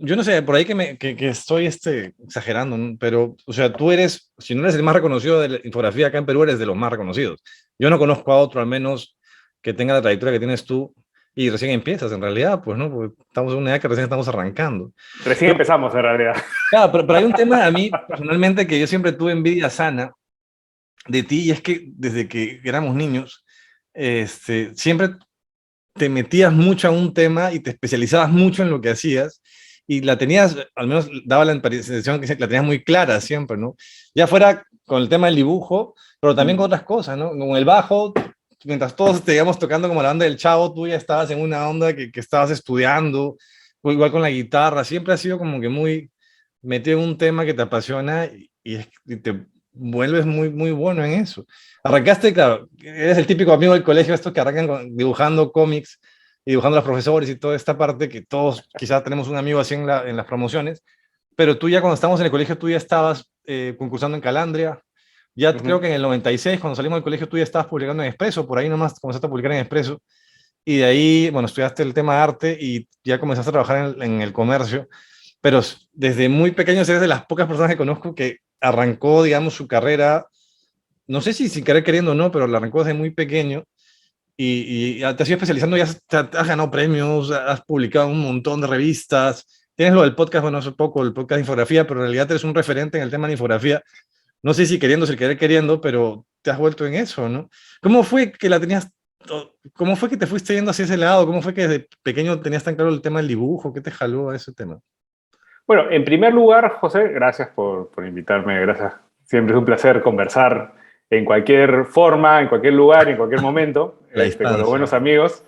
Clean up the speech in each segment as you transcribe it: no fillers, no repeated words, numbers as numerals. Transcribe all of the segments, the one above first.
yo no sé, por ahí que estoy exagerando, ¿no? Pero, o sea, tú eres, si no eres el más reconocido de la infografía acá en Perú, eres de los más reconocidos. Yo no conozco a otro, al menos, que tenga la trayectoria que tienes tú y recién empiezas, en realidad, pues, ¿no? Porque estamos en una edad que recién estamos arrancando. Recién Pero, empezamos, en realidad. claro, pero hay un tema a mí, personalmente, que yo siempre tuve envidia sana de ti, y es que desde que éramos niños, siempre te metías mucho a un tema y te especializabas mucho en lo que hacías y la tenías, al menos daba la impresión que la tenías muy clara siempre, ¿no? Ya fuera con el tema del dibujo, pero también con otras cosas, ¿no? Con el bajo, mientras todos te íbamos tocando como la banda del Chavo, tú ya estabas en una onda que estabas estudiando, o igual con la guitarra, siempre has sido como que muy metido en un tema que te apasiona y te vuelves muy, muy bueno en eso. Arrancaste, claro, eres el típico amigo del colegio, estos que arrancan dibujando cómics y dibujando a los profesores y toda esta parte que todos quizás tenemos un amigo así en las promociones, pero tú ya cuando estábamos en el colegio, tú ya estabas concursando en Calandria, ya creo que en el 96, cuando salimos del colegio, tú ya estabas publicando en Expreso, por ahí nomás comenzaste a publicar en Expreso, y de ahí, bueno, estudiaste el tema de arte y ya comenzaste a trabajar en el comercio, pero desde muy pequeño eres de las pocas personas que conozco que arrancó, digamos, su carrera, no sé si sin querer queriendo o no, pero la arrancó desde muy pequeño y te has ido especializando, ya has ganado premios, has publicado un montón de revistas, tienes lo del podcast, bueno, hace poco, el podcast de infografía, pero en realidad eres un referente en el tema de infografía, no sé si queriendo, si querer queriendo, pero te has vuelto en eso, ¿no? ¿Cómo fue que la tenías, cómo fue que te fuiste yendo hacia ese lado? ¿Cómo fue que desde pequeño tenías tan claro el tema del dibujo? ¿Qué te jaló a ese tema? Bueno, en primer lugar, José, gracias por invitarme, gracias. Siempre es un placer conversar en cualquier forma, en cualquier lugar, en cualquier momento, La con los distancia. buenos amigos.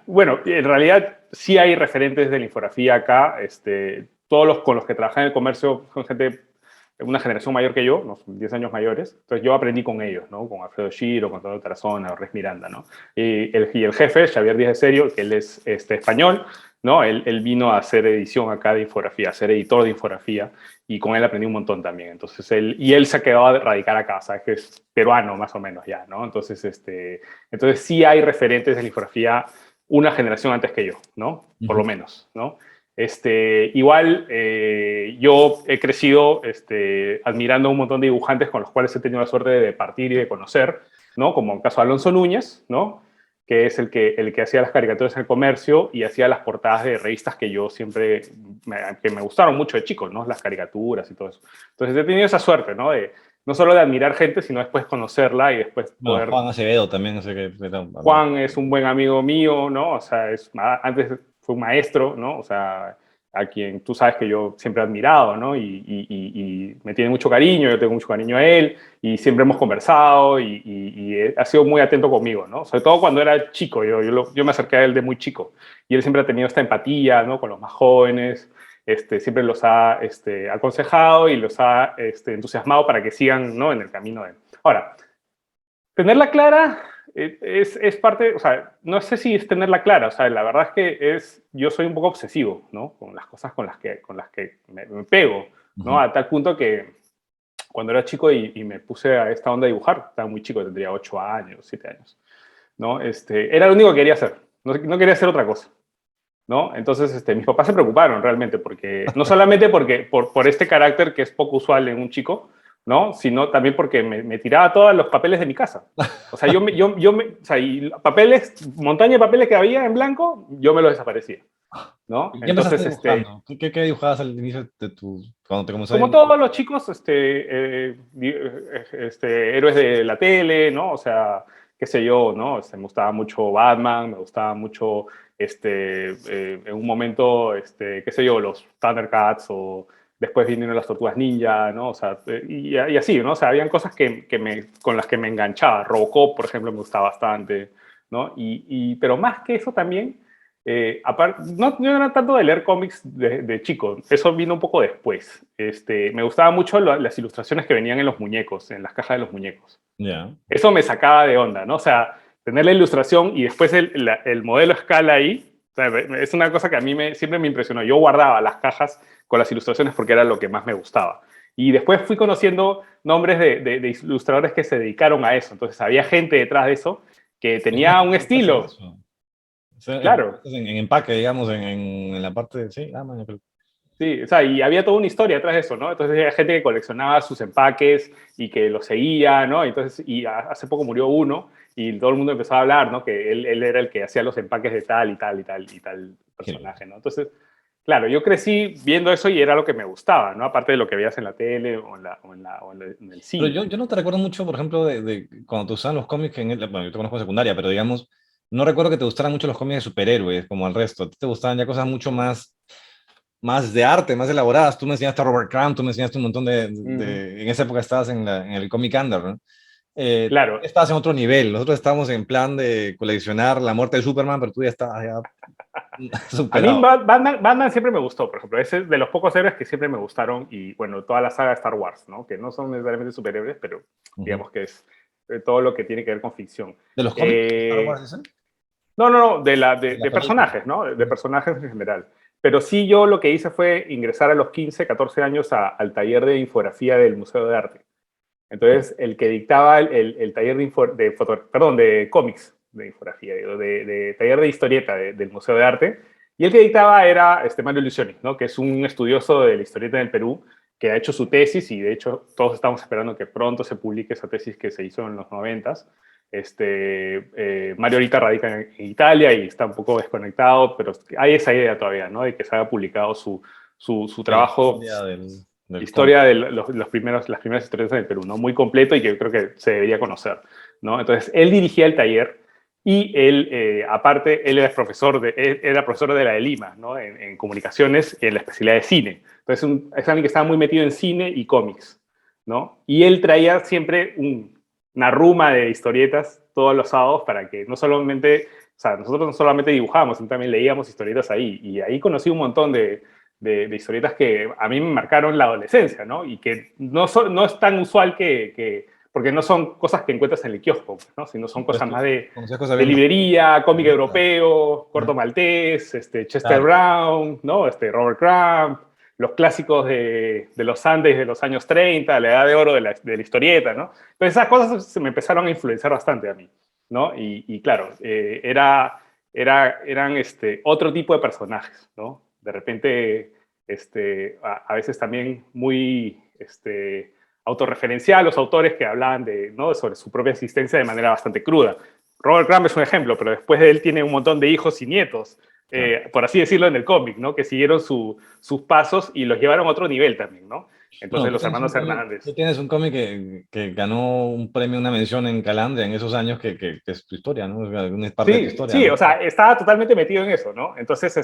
Bueno, en realidad sí hay referentes de la infografía acá. Todos los con los que trabajé en el comercio son gente de una generación mayor que yo, unos 10 años mayores. Entonces yo aprendí con ellos, ¿no? Con Alfredo Shiro, con Antonio Tarazona, Res Miranda, ¿no? Y el jefe, Xavier Díaz de Serio, que él es español, ¿no? Él vino a hacer edición acá de infografía, a ser editor de infografía, y con él aprendí un montón también. Entonces, él se ha quedado a radicar acá, ¿sabes? Que es peruano más o menos ya, ¿no? Entonces sí hay referentes de la infografía una generación antes que yo, ¿no? Por lo Ujú. menos, ¿no? Igual yo he crecido admirando a un montón de dibujantes con los cuales he tenido la suerte de partir y de conocer, ¿no? Como el caso de Alonso Núñez, ¿no? Que es el que hacía las caricaturas en el comercio y hacía las portadas de revistas que yo siempre, que me gustaron mucho de chico, ¿no? Las caricaturas y todo eso. Entonces he tenido esa suerte, ¿no? No solo de admirar gente, sino después conocerla y después Bueno, poder... Juan Acevedo también, sé que era amigo. Juan es un buen amigo mío, ¿no? O sea, antes fue un maestro, ¿no? O sea, a quien tú sabes que yo siempre he admirado, ¿no? Y me tiene mucho cariño, yo tengo mucho cariño a él, y siempre hemos conversado y ha sido muy atento conmigo, ¿no? Sobre todo cuando era chico, yo me acerqué a él de muy chico, y él siempre ha tenido esta empatía, ¿no? Con los más jóvenes, siempre los ha aconsejado y los ha entusiasmado para que sigan, ¿no? En el camino de él. Ahora, tenerla clara es parte, o sea, no sé si es tenerla clara, o sea, la verdad es que yo soy un poco obsesivo, ¿no? Con las cosas con las que me pego, ¿no? Ujú. A tal punto que cuando era chico y me puse a esta onda de dibujar, estaba muy chico, tendría 8 años, 7 años, ¿no? Era lo único que quería hacer, no quería hacer otra cosa, ¿no? Entonces, mis papás se preocuparon realmente, porque, no solamente por este carácter que es poco usual en un chico, ¿no? Sino también porque me tiraba todos los papeles de mi casa. O sea, o sea, y papeles, montaña de papeles que había en blanco, yo me los desaparecía, ¿no? ¿Y qué empezaste Entonces, dibujando? ¿Qué dibujabas al inicio de cuando te comenzó a como dibujar? todos los chicos, héroes de la tele, ¿no? O sea, qué sé yo, ¿no? Me gustaba mucho Batman, me gustaba mucho, en un momento, qué sé yo, los Thundercats o después vinieron las Tortugas Ninja, ¿no? O sea, y así, ¿no? O sea, habían cosas con las que me enganchaba. Robocop, por ejemplo, me gustaba bastante, ¿no? Pero más que eso también no, yo no era tanto de leer cómics de chico, eso vino un poco después. Me gustaban mucho las ilustraciones que venían en los muñecos, en las cajas de los muñecos. Ya. Eso me sacaba de onda, ¿no? O sea, tener la ilustración y después el modelo a escala ahí, o sea, es una cosa que a mí siempre me impresionó. Yo guardaba las cajas con las ilustraciones porque era lo que más me gustaba. Y después fui conociendo nombres de ilustradores que se dedicaron a eso. Entonces había gente detrás de eso que Es más tenía un difícil hacer estilo. eso. sea, Claro. en empaque, digamos, en la parte de... Sí, man, Sí, o sea, y había toda una historia detrás de eso, ¿no? Entonces había gente que coleccionaba sus empaques y que los seguía, ¿no? Entonces, hace poco murió uno y todo el mundo empezó a hablar, ¿no? Que él era el que hacía los empaques de tal y tal y tal y tal personaje, ¿no? Entonces, claro, yo crecí viendo eso y era lo que me gustaba, ¿no? Aparte de lo que veías en la tele o en el Pero cine. yo no te recuerdo mucho, por ejemplo, de cuando te gustaban los cómics, bueno, yo te conozco en secundaria, pero digamos, no recuerdo que te gustaran mucho los cómics de superhéroes, como el resto. A ti te gustaban ya cosas mucho más de arte, más elaboradas. Tú me enseñaste a Robert Crumb, tú me enseñaste un montón Ujú. en esa época estabas en el Comic Under, ¿no? Tú Claro, estabas en otro nivel. Nosotros estábamos en plan de coleccionar la muerte de Superman, pero tú ya estabas ya a mí superado. Batman siempre me gustó, por ejemplo. Es de los pocos héroes que siempre me gustaron y, bueno, toda la saga de Star Wars, ¿no? Que no son necesariamente superhéroes, pero Ujú. digamos que es todo lo que tiene que ver con ficción. ¿De los cómics? ¿Star Wars, Eh, dicen? no, no, no, De la de película. personajes, ¿no? De personajes en general. Pero sí, yo lo que hice fue ingresar a los 15, 14 años al taller de infografía del Museo de Arte. Entonces, el que dictaba el taller de cómics, de infografía, digo, de taller de historieta del Museo de Arte, y el que dictaba era Mario Lucioni, ¿no? Que es un estudioso de la historieta en el Perú, que ha hecho su tesis, y de hecho todos estamos esperando que pronto se publique esa tesis que se hizo en los 90s. Mario ahorita radica en Italia y está un poco desconectado, pero hay esa idea todavía, ¿no? De que se haya publicado su De la trabajo, historia del cómic. historia de las primeras historias del Perú, ¿no? Muy completo y que yo creo que se debería conocer, ¿no? Entonces, él dirigía el taller y él, aparte, él era profesor de la de Lima, ¿no? En comunicaciones y en la especialidad de cine. Entonces, es alguien que estaba muy metido en cine y cómics, ¿no? Y él traía siempre una ruma de historietas todos los sábados para que no solamente, o sea, nosotros no solamente dibujábamos, sino también leíamos historietas ahí. Y ahí conocí un montón de historietas que a mí me marcaron la adolescencia, ¿no? Y que no es tan usual porque no son cosas que encuentras en el kiosco, ¿no? Sino son Pues cosas tú más conocías cosas de bien librería, cómic distintas. europeo, corto Ajá. maltés, Chester Claro. Brown, ¿no? Robert Crumb, los clásicos de los Andes de los años 30, la edad de oro de la historieta, ¿no? Entonces esas cosas se me empezaron a influenciar bastante a mí, ¿no? Y claro, eran otro tipo de personajes, ¿no? De repente, a veces también muy autorreferencial, los autores que hablaban ¿no? sobre su propia existencia de manera bastante cruda. Robert Crumb es un ejemplo, pero después de él tiene un montón de hijos y nietos, Claro. por así decirlo, en el cómic, ¿no? Que siguieron sus pasos y los llevaron a otro nivel también, ¿no? Bueno, Entonces los hermanos tú Hernández. tienes un cómic que ganó un premio, una mención en Calandria en esos años que es tu historia, ¿no? Es parte de tu Sí, historia, sí, ¿no? o sea, estaba totalmente metido en eso, ¿no? Entonces,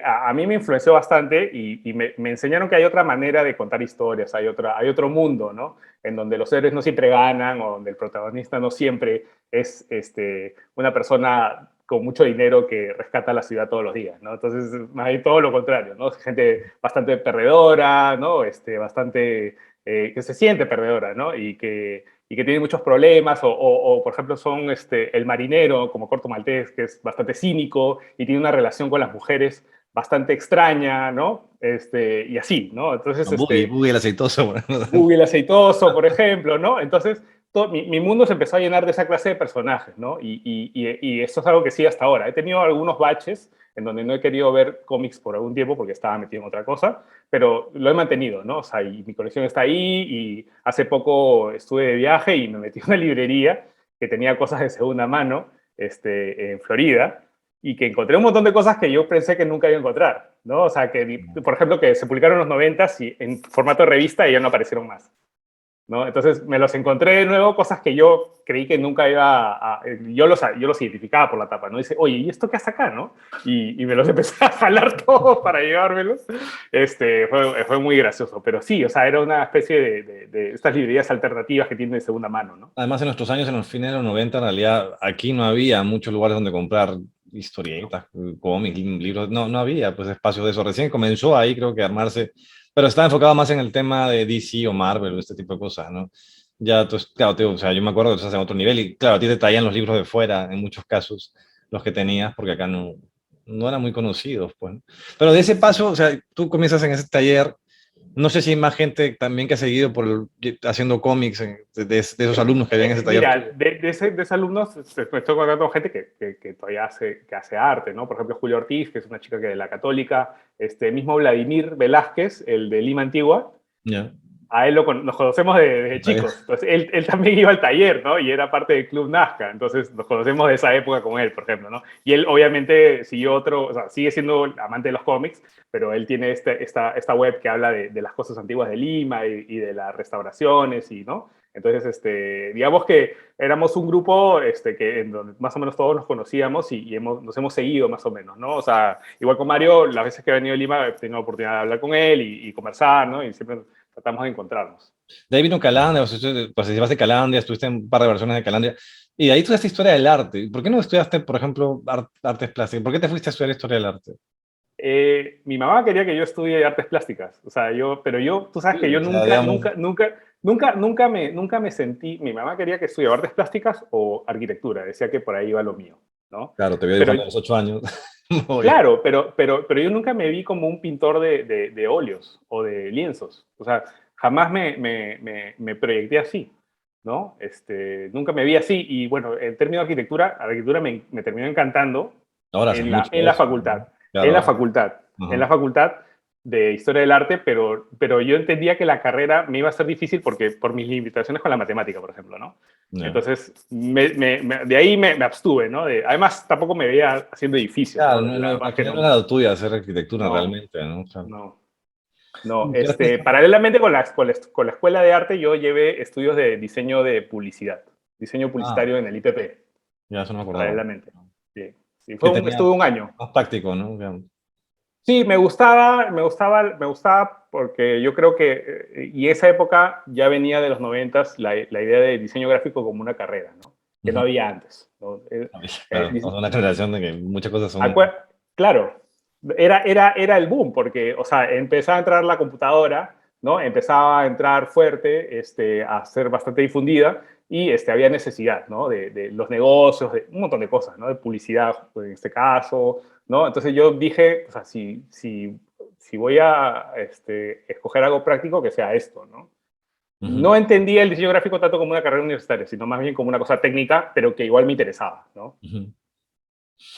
a mí me influenció bastante y me enseñaron que hay otra manera de contar historias, hay otro mundo, ¿no? En donde los héroes no siempre ganan o donde el protagonista no siempre es una persona con mucho dinero que rescata la ciudad todos los días, ¿no? Entonces, más bien todo lo contrario, ¿no? Gente bastante perdedora, ¿no? Bastante que se siente perdedora, ¿no? Y que tiene muchos problemas, por ejemplo son el marinero, como Corto Maltés, que es bastante cínico y tiene una relación con las mujeres bastante extraña, ¿no? Y así, ¿no? Entonces, No, Boogie el aceitoso. Bueno. Google el aceitoso, por ejemplo, ¿no? Entonces, mi mundo se empezó a llenar de esa clase de personajes, ¿no? Y eso es algo que sigue hasta ahora. He tenido algunos baches en donde no he querido ver cómics por algún tiempo porque estaba metido en otra cosa, pero lo he mantenido, ¿no? O sea, y mi colección está ahí y hace poco estuve de viaje y me metí en una librería que tenía cosas de segunda mano en Florida y que encontré un montón de cosas que yo pensé que nunca iba a encontrar, ¿no? O sea, por ejemplo, que se publicaron en los 90s y en formato de revista y ya no aparecieron más, ¿no? Entonces me los encontré de nuevo, cosas que yo creí que nunca yo los identificaba por la tapa, ¿no? Dice, oye, ¿y esto qué hace acá, no? Y me los empecé a jalar todos para llevármelos. Fue muy gracioso, pero sí, o sea, era una especie de estas librerías alternativas que tienen de segunda mano, ¿no? Además, en nuestros años, en los fines de los 90 en realidad, aquí no había muchos lugares donde comprar historietas, cómics, libros, no había pues espacios de eso. Recién comenzó ahí, creo que a armarse, pero estaba enfocado más en el tema de DC o Marvel o este tipo de cosas, ¿no? Ya, entonces, claro, o sea, yo me acuerdo que estás en otro nivel y claro, a ti te traían los libros de fuera, en muchos casos, los que tenías, porque acá no eran muy conocidos, pues. Pero de ese paso, o sea, tú comienzas en ese taller, No sé si hay más gente también que ha seguido haciendo cómics de esos alumnos que habían en ese taller. Mira, de ese alumnos me estoy contando con gente que todavía hace arte, ¿no? Por ejemplo, Julio Ortiz, que es una chica que de la Católica, mismo Vladimir Velázquez, el de Lima Antigua, Ya. a él nos conocemos desde chicos. Entonces, él también iba al taller, ¿no? Y era parte del Club Nazca. Entonces, nos conocemos de esa época con él, por ejemplo, ¿no? Y él, obviamente, o sea, sigue siendo amante de los cómics, pero él tiene esta web que habla de las cosas antiguas de Lima y de las restauraciones, ¿no? Entonces, digamos que éramos un grupo en donde más o menos todos nos conocíamos y nos hemos seguido más o menos, ¿no? O sea, igual con Mario, las veces que he venido a Lima he tenido la oportunidad de hablar con él y conversar, ¿no? Y siempre tratamos de encontrarnos. De ahí vino Calandria, participaste de Calandria, estuviste en un par de versiones de Calandria, y de ahí estudiaste historia del arte. ¿Por qué no estudiaste, por ejemplo, artes plásticas? ¿Por qué te fuiste a estudiar historia del arte? Mi mamá quería que yo estudie artes plásticas, o sea, tú sabes que yo O sea, digamos, nunca me sentí, mi mamá quería que estudie artes plásticas o arquitectura, decía que por ahí iba lo mío, ¿no? claro, te vio Pero, dibujando a los 8 años. claro, pero yo nunca me vi como un pintor de óleos o de lienzos, o sea, jamás me proyecté así, ¿no? Nunca me vi así y bueno, en términos de arquitectura me terminó encantando Ahora haces mucho en de la eso, facultad, ¿no? Claro, ahora. en Ajá. la facultad de Historia del Arte, pero yo entendía que la carrera me iba a ser difícil por mis limitaciones con la matemática, por ejemplo, ¿no? Ya. Entonces, de ahí me abstuve, ¿no? Además, tampoco me veía haciendo edificios, Claro, ¿no? La verdad al es que final no era lo tuyo hacer arquitectura no, realmente, ¿no? Claro. no, no. ¿Qué artista? Paralelamente con la escuela de arte, yo llevé estudios de diseño de publicidad, diseño Ah, publicitario en el IPP, ya eso no me acordaba. paralelamente. Sí, sí, Que tenía estuve un año. más práctico, ¿no? Digamos. Sí, me gustaba porque yo creo que, y esa época ya venía de los noventas la idea de diseño gráfico como una carrera, ¿no? Que no Ujú. había antes, ¿no? Claro, somos una generación de que muchas cosas son... Claro, era el boom, porque, o sea, empezaba a entrar la computadora, ¿no? Empezaba a entrar fuerte, a ser bastante difundida, y había necesidad, ¿no? De los negocios, de un montón de cosas, ¿no? De publicidad, en este caso, ¿no? Entonces yo dije, o sea, si voy a escoger algo práctico, que sea esto, ¿no? Ujú. No entendía el diseño gráfico tanto como una carrera universitaria, sino más bien como una cosa técnica, pero que igual me interesaba, ¿no? Ujú.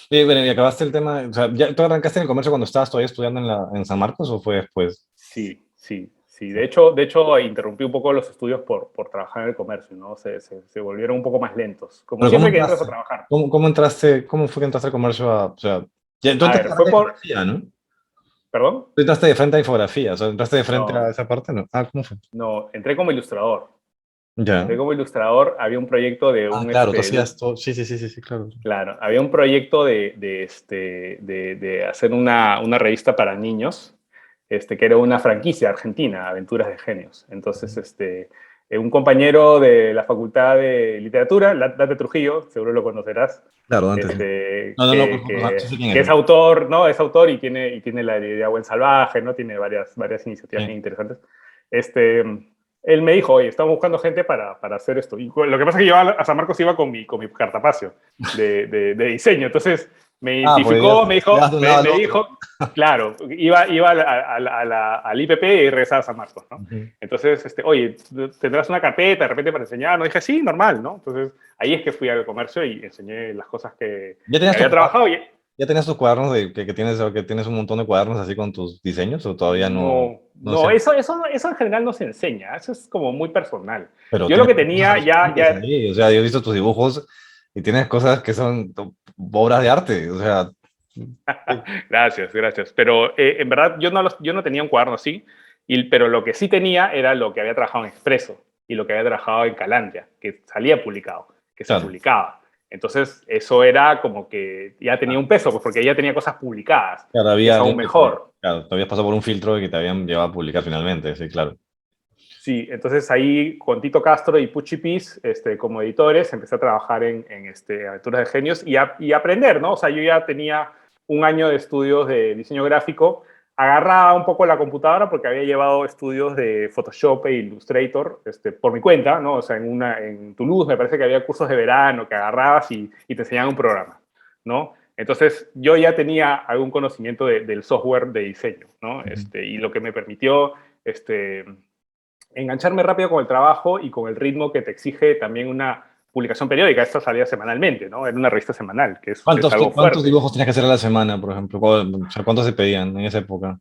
Y bueno, y acabaste el tema, o sea, ¿tú arrancaste en el comercio cuando estabas todavía estudiando en San Marcos o fue después? Sí, sí, sí. De hecho, interrumpí un poco los estudios por trabajar en el comercio, ¿no? Se volvieron un poco más lentos, como Pero ¿cómo siempre que entras a entraste? trabajar. ¿Cómo entraste? ¿Cómo fue que entraste al comercio? O sea, tú A entraste ver, de frente a infografía, ¿no? ¿Perdón? Tú entraste de frente a infografía, o sea, entraste de frente a No, esa parte, ¿no? Ah, ¿cómo fue? no, entré como ilustrador. Ya. Entré como ilustrador, había un proyecto de Ah, claro, tú hacías todo. Sí, sí, sí, sí, sí, claro. claro, había un proyecto de hacer una revista para niños, que era una franquicia argentina, Aventuras de Genios. Entonces, un compañero de la Facultad de Literatura, Dante Trujillo, seguro lo conocerás, Claro, antes sí. No, no, no, sí sé quién que es. es autor, ¿no? Es autor y tiene la de Buen Salvaje, ¿no? Tiene varias iniciativas bien Sí. interesantes. Este, Él me dijo, oye, estamos buscando gente para hacer esto. Y lo que pasa es que yo a San Marcos iba con mi cartapacio de diseño. Entonces me Ah, pues identificó, ya de un lado al me otro. dijo, claro, iba al IPP y regresaba a San Marcos, ¿no? Ujú. Entonces, oye, ¿tendrás una carpeta de repente para enseñar? No, dije, sí, normal, ¿no? Entonces, ahí es que fui al comercio y enseñé las cosas que ¿Ya tenías había trabajado. Y ya tenías tus cuadernos que tienes un montón de cuadernos así con tus diseños o todavía no, no, no no, sé? eso en general no se enseña, eso es como muy personal. Pero Yo lo tienes que cosas tenía alucinantes ahí, o sea, yo he visto tus dibujos y tienes cosas que son obras de arte, o sea, Gracias, gracias. Pero en verdad yo no tenía un cuaderno así, pero lo que sí tenía era lo que había trabajado en Expreso y lo que había trabajado en Calandria, que salía publicado, que se claro, publicaba. Entonces eso era como que ya tenía un peso, pues porque ya tenía cosas publicadas, claro, que había es aún alguien que te, mejor. claro, te habías pasado por un filtro y que te habían llevado a publicar finalmente, sí, claro. Sí, entonces ahí con Tito Castro y Pucci Piz, como editores, empecé a trabajar en Aventuras de Genios y aprender, ¿no? O sea, yo ya tenía un año de estudios de diseño gráfico, agarraba un poco la computadora porque había llevado estudios de Photoshop e Illustrator por mi cuenta, ¿no? O sea, en Toulouse me parece que había cursos de verano que agarrabas y te enseñaban un programa, ¿no? Entonces yo ya tenía algún conocimiento del software de diseño, ¿no? Ujú. Y lo que me permitió engancharme rápido con el trabajo y con el ritmo que te exige también una publicación periódica. Esto salía semanalmente, ¿no? Era una revista semanal, que es algo ¿Cuántos fuerte. dibujos tenías que hacer a la semana, por ejemplo? O sea, ¿cuántos se pedían en esa época?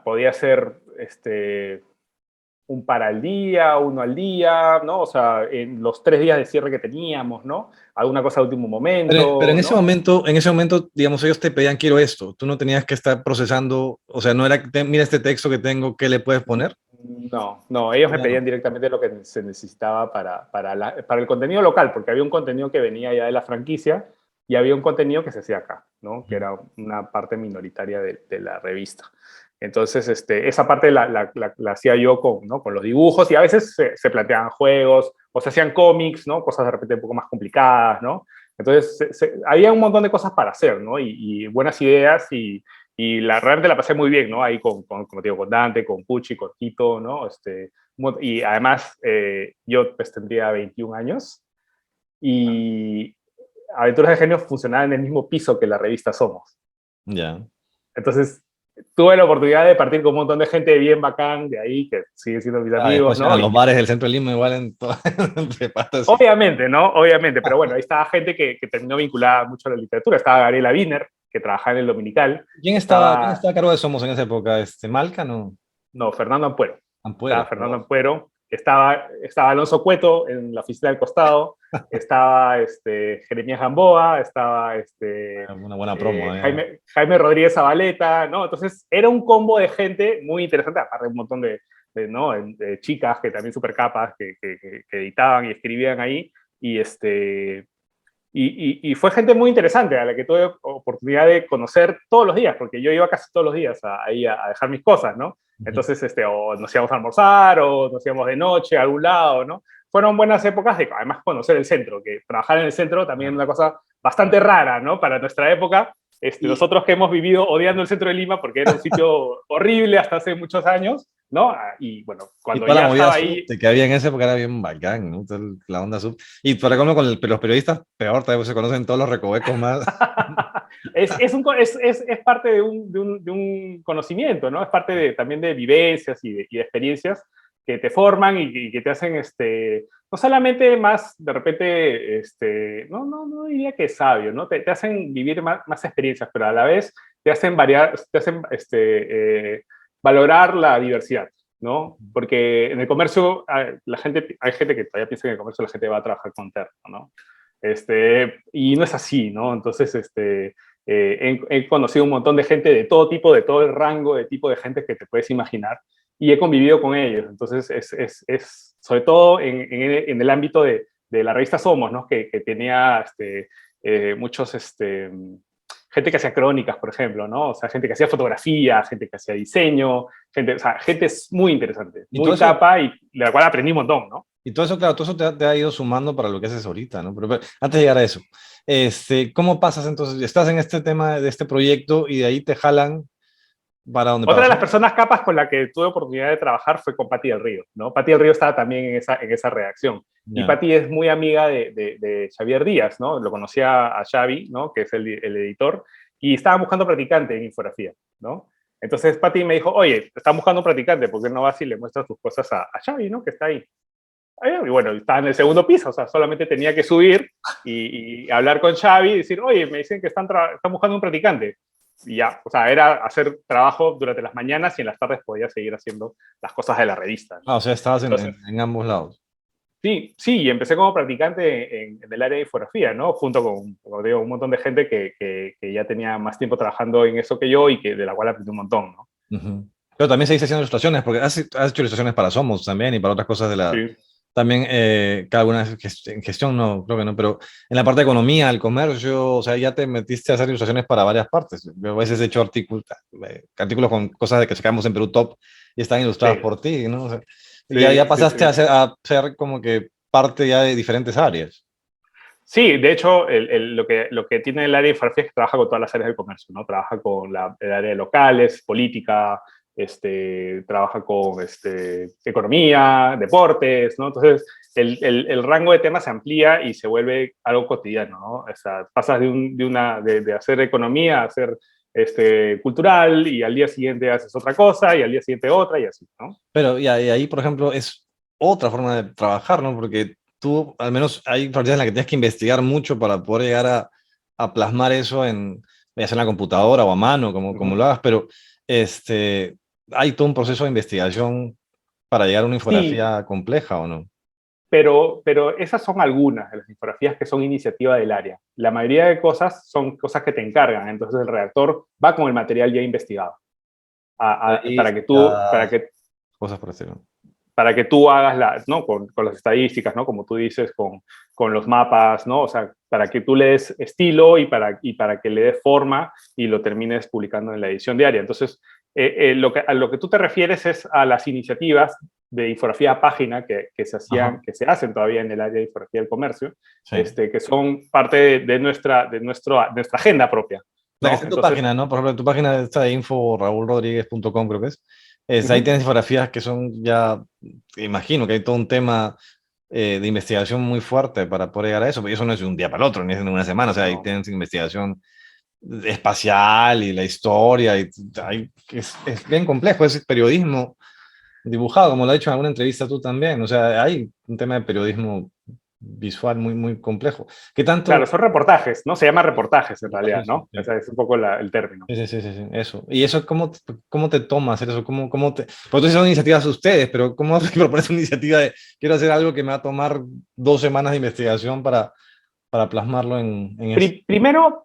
Podía ser un para al día, uno al día, ¿no? O sea, en los 3 días de cierre que teníamos, ¿no? Alguna cosa de último Pero momento, ¿no? en ese momento, digamos, ellos te pedían, quiero esto. Tú no tenías que estar procesando, o sea, no era, mira este texto que tengo, ¿qué le puedes poner? No, no, ellos me Ya no. pedían directamente lo que se necesitaba para el contenido local, porque había un contenido que venía ya de la franquicia y había un contenido que se hacía acá, ¿no? Que era una parte minoritaria de la revista. Entonces, esa parte la hacía yo con, ¿no? Con los dibujos y a veces se planteaban juegos o se hacían cómics, ¿no? Cosas de repente un poco más complicadas, ¿no? Entonces, había un montón de cosas para hacer, ¿no? Y buenas ideas y realmente la pasé muy bien, ¿no? Ahí como te digo, con Dante, con Pucci, con Tito, ¿no? Y además yo pues tendría 21 años y Aventuras de Genio funcionaba en el mismo piso que la revista Somos. Ya. Entonces tuve la oportunidad de partir con un montón de gente bien bacán de ahí, que siguen siendo mis Ah, amigos, después ¿no? eran los bares del centro de Lima, igual en entre patas y... Obviamente, ¿no? Obviamente, pero bueno, ahí estaba gente que terminó vinculada mucho a la literatura. Estaba Gabriela Wiener, que trabajaba en el Dominical. Quién Estaba estaba a cargo de Somos en esa época? ¿Malca, no? No, Fernando Ampuero. Estaba Ampuero. Fernando Oh, Ampuero. Estaba Alonso Cueto en la oficina del costado. Estaba Jeremías Gamboa. Estaba una buena promo, Jaime Rodríguez Zabaleta, ¿no? Entonces era un combo de gente muy interesante, aparte de un montón ¿no? de chicas que también súper capas que editaban y escribían ahí. Y, y fue gente muy interesante a la que tuve oportunidad de conocer todos los días, porque yo iba casi todos los días ahí a dejar mis cosas, ¿no? Entonces, o nos íbamos a almorzar, o nos íbamos de noche a algún lado, ¿no? Fueron buenas épocas de, además, conocer el centro, que trabajar en el centro también es una cosa bastante rara, ¿no? Para nuestra época. Y, Nosotros que hemos vivido odiando el centro de Lima porque era un sitio horrible hasta hace muchos años, ¿no? Y bueno, y cuando toda la ya movida estaba sub ahí, que había en esa época era bien bacán, ¿no? La onda sub. Y por ejemplo, los periodistas, peor, todavía se conocen todos los recovecos más. es parte de un conocimiento, ¿no? Es parte también de vivencias y de experiencias que te forman y que te hacen, no solamente más, de repente, no diría que sabio, ¿no? Te hacen vivir más experiencias, pero a la vez te hacen variar, te hacen valorar la diversidad, ¿no? Porque en el comercio, hay gente que todavía piensa que en el comercio la gente va a trabajar con terno, ¿no? Y no es así, ¿no? Entonces, he conocido un montón de gente de todo tipo, de todo el rango de tipo de gente que te puedes imaginar y he convivido con ellos. Entonces, sobre todo en el ámbito de la revista Somos, ¿no? Que tenía muchos, gente que hacía crónicas, por ejemplo, ¿no? O sea, gente que hacía fotografía, gente que hacía diseño, o sea, gente es muy interesante, Y todo muy eso, capa y de la cual aprendí un montón, ¿no? y todo eso, claro, todo eso te ha ido sumando para lo que haces ahorita, ¿no? Pero antes de llegar a eso, ¿cómo pasas entonces? Estás en este tema de este proyecto y de ahí te jalan para donde Otra de las pasó. personas capas con la que tuve oportunidad de trabajar fue con Patti del Río, ¿no? Patti del Río estaba también en esa redacción. Y Ya. Patti es muy amiga de Xavier Díaz, ¿no? Lo conocía a Xavi, ¿no? Que es el editor, y estaban buscando practicante en infografía, ¿no? Entonces Patti me dijo, oye, están buscando un practicante, ¿por qué no vas y le muestras tus cosas a Xavi, ¿no? Que está ahí. Y bueno, estaba en el segundo piso, o sea, solamente tenía que subir y hablar con Xavi y decir, oye, me dicen que están buscando un practicante. Y ya, o sea, era hacer trabajo durante las mañanas y en las tardes podía seguir haciendo las cosas de la revista, ¿no? Ah, o sea, estabas Entonces, en ambos lados. sí, sí, y empecé como practicante en el área de infografía, ¿no? Junto con, como digo, un montón de gente que ya tenía más tiempo trabajando en eso que yo y de la cual aprendí un montón, ¿no? Ujú. Pero también seguiste haciendo ilustraciones, porque has hecho ilustraciones para Somos también y para otras cosas de la... Sí, También, cada una en gestión, no, creo que no, pero en la parte de economía, el comercio, o sea, ya te metiste a hacer ilustraciones para varias partes. Yo a veces he hecho artículos con cosas de que sacamos en Perú Top y están ilustradas sí, por ti, ¿no? O sea, ya sí, sí, pasaste sí. a ser como que parte ya de diferentes áreas. Sí, de hecho, lo que tiene el área de infografía es que trabaja con todas las áreas del comercio, ¿no? Trabaja con el área de locales, política, trabaja con economía, deportes, ¿no? Entonces, el rango de temas se amplía y se vuelve algo cotidiano, ¿no? O sea, pasas de hacer economía a hacer cultural, y al día siguiente haces otra cosa, y al día siguiente otra, y así, ¿no? Pero y ahí, por ejemplo, es otra forma de trabajar, ¿no? Porque tú, al menos hay partidas en las que tienes que investigar mucho para poder llegar a plasmar eso en, ya sea en la computadora o a mano, como Ujú. lo hagas, pero hay todo un proceso de investigación para llegar a una Sí, infografía compleja, ¿o no? pero esas son algunas de las infografías que son iniciativa del área. La mayoría de cosas son cosas que te encargan, entonces el redactor va con el material ya investigado Ahí para que tú, ya cosas por decirlo. para que tú hagas ¿no? Con las estadísticas, ¿no? Como tú dices, con los mapas, ¿no? O sea, para que tú le des estilo y para que le des forma y lo termines publicando en la edición diaria. Entonces, a lo que tú te refieres es a las iniciativas de infografía a página que se Ajá, hacían, que se hacen todavía en el área de infografía del comercio, sí. que son parte nuestra agenda propia, La que ¿no? está en tu Entonces, página, ¿no? Por ejemplo, tu página esta de info raulrodriguez.com, creo que es. Ahí uh-huh. tienes infografías que son ya, imagino que hay todo un tema de investigación muy fuerte para poder llegar a eso, pero eso no es de un día para el otro, ni es de una semana, o sea, ahí No. tienes investigación espacial y la historia, es bien complejo, es periodismo dibujado, como lo has dicho en alguna entrevista tú también, o sea, hay un tema de periodismo visual muy, muy complejo. ¿Qué Claro, tanto? son reportajes, ¿no? Se llama reportajes en realidad, Sí, sí, ¿no? sí. Ese es un poco el término. Sí, sí, sí, sí, sí, eso. ¿Y eso cómo te toma hacer eso? ¿Cómo te... Porque entonces son iniciativas ustedes, pero ¿cómo propones una iniciativa de quiero hacer algo que me va a tomar 2 semanas de investigación para plasmarlo en eso? Primero,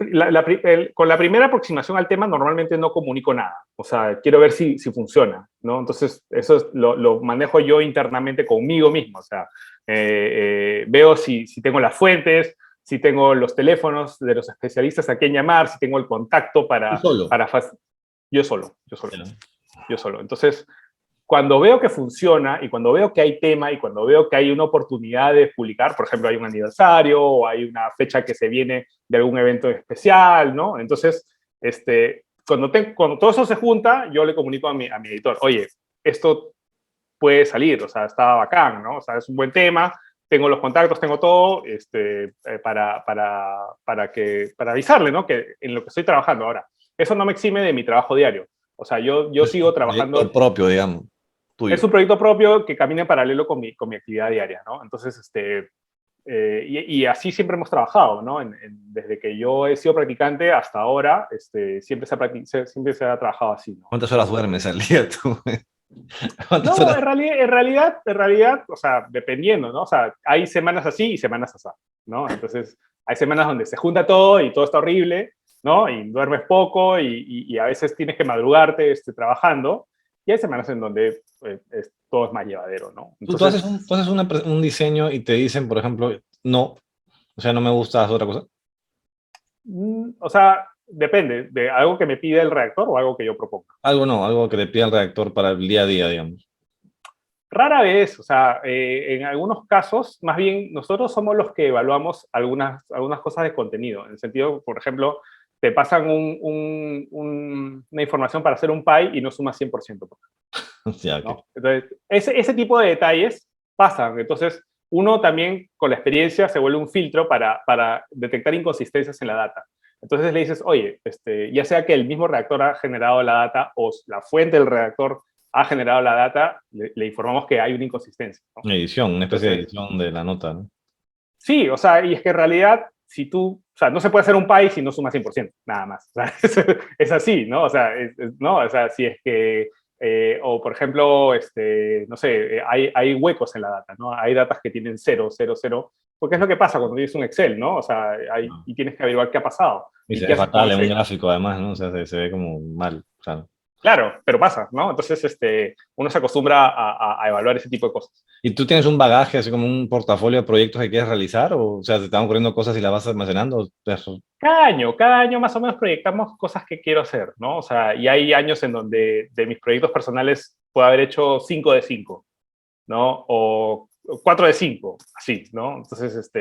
con la primera aproximación al tema normalmente no comunico nada. O sea, quiero ver si funciona, ¿no? Entonces, lo manejo yo internamente conmigo mismo. O sea, veo si tengo las fuentes, si tengo los teléfonos de los especialistas a quien llamar, si tengo el contacto Tú solo. yo solo, yo solo, Ya. yo solo. Entonces, cuando veo que funciona y cuando veo que hay tema y cuando veo que hay una oportunidad de publicar, por ejemplo, hay un aniversario o hay una fecha que se viene de algún evento especial, ¿no? Entonces, cuando todo eso se junta, yo le comunico a mi editor, oye, esto puede salir, o sea, está bacán, ¿no? O sea, es un buen tema, tengo los contactos, tengo todo, para avisarle, ¿no? Que en lo que estoy trabajando ahora. Eso no me exime de mi trabajo diario. O sea, yo Es sigo un proyecto trabajando. propio, digamos, Es tuyo. un proyecto propio que camina en paralelo con mi actividad diaria, ¿no? Entonces, y así siempre hemos trabajado, ¿no? Desde que yo he sido practicante hasta ahora, siempre se ha trabajado así, ¿no? ¿Cuántas horas duermes al día tú? ¿Cuántas No, horas? en realidad, o sea, dependiendo, ¿no? O sea, hay semanas así y semanas así, ¿no? Entonces, hay semanas donde se junta todo y todo está horrible, ¿no? Y duermes poco y a veces tienes que madrugarte trabajando, y hay semanas en donde todo es más llevadero, ¿no? Tú haces Entonces, un diseño y te dicen, por ejemplo, no, o sea, no me gusta, haz otra cosa. o sea, depende de algo que me pide el redactor o algo que yo proponga. Algo no, algo que te pida el redactor para el día a día, digamos. Rara vez, o sea, en algunos casos, más bien nosotros somos los que evaluamos algunas cosas de contenido. En el sentido, por ejemplo, te pasan una información para hacer un pie y no sumas 100%, Ya, ok. ¿no? Entonces, ese tipo de detalles pasan. Entonces, uno también con la experiencia se vuelve un filtro para detectar inconsistencias en la data. Entonces le dices, oye, ya sea que el mismo redactor ha generado la data o la fuente del redactor ha generado la data, le informamos que hay una inconsistencia, ¿no? Una edición, una especie de Entonces, edición de la nota, ¿no? sí, o sea, y es que en realidad, o sea, no se puede hacer un país si no suma 100%, nada más. O sea, es así, ¿no? O sea, ¿no? O sea, si es que, o por ejemplo, no sé, hay huecos en la data, ¿no? Hay datas que tienen 0, 0, 0, porque es lo que pasa cuando tienes un Excel, ¿no? O sea, No. y tienes que averiguar qué ha pasado Y y se qué ve haces con fatal en un ese. gráfico, además, ¿no? O sea, se ve como mal. O sea, Claro, pero pasa, ¿no? Entonces, uno se acostumbra a evaluar ese tipo de cosas. ¿y tú tienes un bagaje, así como un portafolio de proyectos que quieres realizar? O sea, ¿te están ocurriendo cosas y las vas almacenando? Eso. Cada año más o menos proyectamos cosas que quiero hacer, ¿no? O sea, y hay años en donde de mis proyectos personales puedo haber hecho 5 de 5, ¿no? O 4 de 5, así, ¿no? Entonces,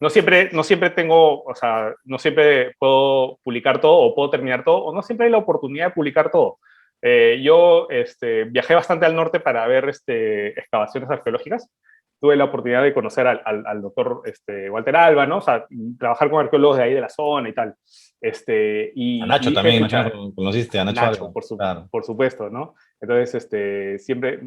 no siempre tengo, o sea, no siempre puedo publicar todo o puedo terminar todo, o no siempre hay la oportunidad de publicar todo. Yo viajé bastante al norte para ver excavaciones arqueológicas tuve la oportunidad de conocer al doctor Walter Alba, ¿no? O sea, trabajar con arqueólogos de ahí de la zona y tal. A Y Nacho dije, también, pucha, imagino que conociste a Nacho Nacho, Alba. Claro. por supuesto, ¿no? Entonces, siempre,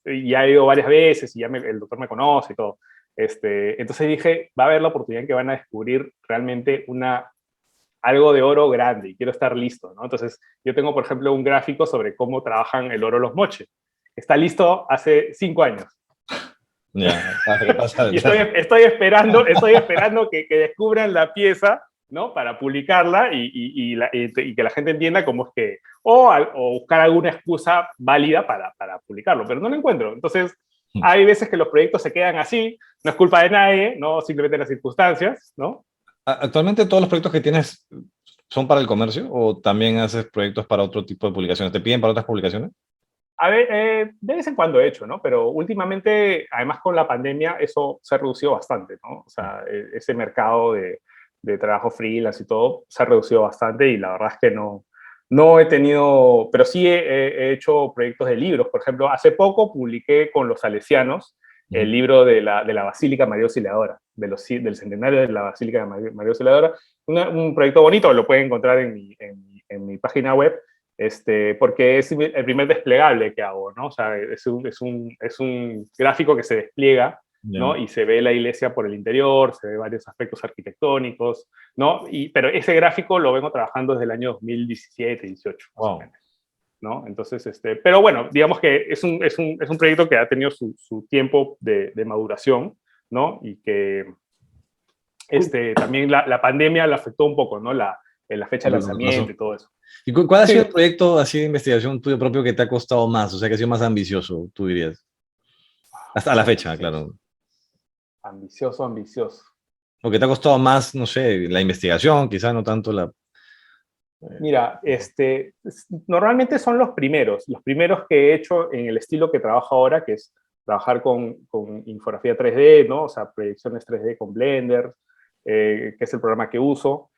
ya he ido varias veces y ya el doctor me conoce y todo. Entonces dije, va a haber la oportunidad en que van a descubrir realmente algo de oro grande y quiero estar listo, ¿no? Entonces, yo tengo, por ejemplo, un gráfico sobre cómo trabajan el oro los moches. Está listo hace 5 años. Ya, pasa que pasa. Y estoy esperando que descubran la pieza, ¿no? Para publicarla y que la gente entienda cómo es que, o buscar alguna excusa válida para publicarlo, pero no lo encuentro. Entonces, hay veces que los proyectos se quedan así, no es culpa de nadie, ¿no? Simplemente las circunstancias, ¿no? ¿Actualmente todos los proyectos que tienes son para el comercio o también haces proyectos para otro tipo de publicaciones? ¿Te piden para otras publicaciones? A ver, de vez en cuando he hecho, ¿no? Pero últimamente, además con la pandemia, eso se ha reducido bastante, ¿no? O sea, ese mercado de trabajo freelance y todo se ha reducido bastante y la verdad es que no he tenido, pero sí he hecho proyectos de libros. Por ejemplo, hace poco publiqué con los salesianos el libro de la Basílica María Auxiliadora, del centenario de la Basílica de María Auxiliadora. Un proyecto bonito, lo pueden encontrar en mi página web. Porque es el primer desplegable que hago, ¿no? O sea, es un gráfico que se despliega, ¿no? Y se ve la iglesia por el interior, se ve varios aspectos arquitectónicos, ¿no? Pero ese gráfico lo vengo trabajando desde el año 2017, 18, más o menos, ¿no? Entonces, pero bueno, digamos que es un proyecto que ha tenido su tiempo de maduración, ¿no? Y que también la pandemia lo afectó un poco, ¿no? La fecha de lanzamiento y todo eso. ¿Y cuál ha sido el Sí. proyecto así de investigación tuyo propio que te ha costado más? O sea, que ha sido más ambicioso, tú dirías. Hasta la fecha, claro. Ambicioso, ambicioso. O que te ha costado más, no sé, la investigación, quizás no tanto la... Mira, normalmente son los primeros que he hecho en el estilo que trabajo ahora, que es trabajar con infografía 3D, ¿no? O sea, proyecciones 3D con Blender, que es el programa que uso.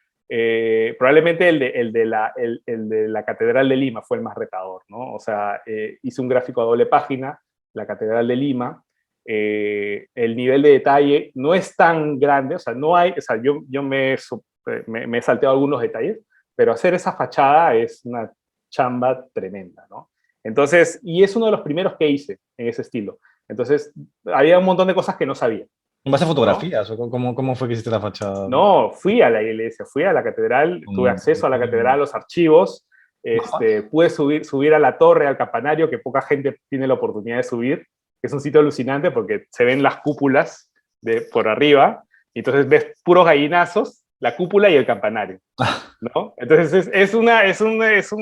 Probablemente el de la Catedral de Lima fue el más retador, ¿no? O sea, hice un gráfico a doble página, la Catedral de Lima. El nivel de detalle no es tan grande, o sea, no hay, o sea, yo me he salteado algunos detalles, pero hacer esa fachada es una chamba tremenda, ¿no? Entonces, y es uno de los primeros que hice en ese estilo. Entonces, había un montón de cosas que no sabía. ¿En base a ¿No? fotografías? ¿O cómo fue que hiciste la fachada? No, fui a la iglesia, fui a la catedral, tuve acceso a la catedral, a los archivos, pude subir a la torre, al campanario, que poca gente tiene la oportunidad de subir, que es un sitio alucinante porque se ven las cúpulas por arriba, y entonces ves puros gallinazos, la cúpula y el campanario, ¿no? Entonces es un ¿Y esto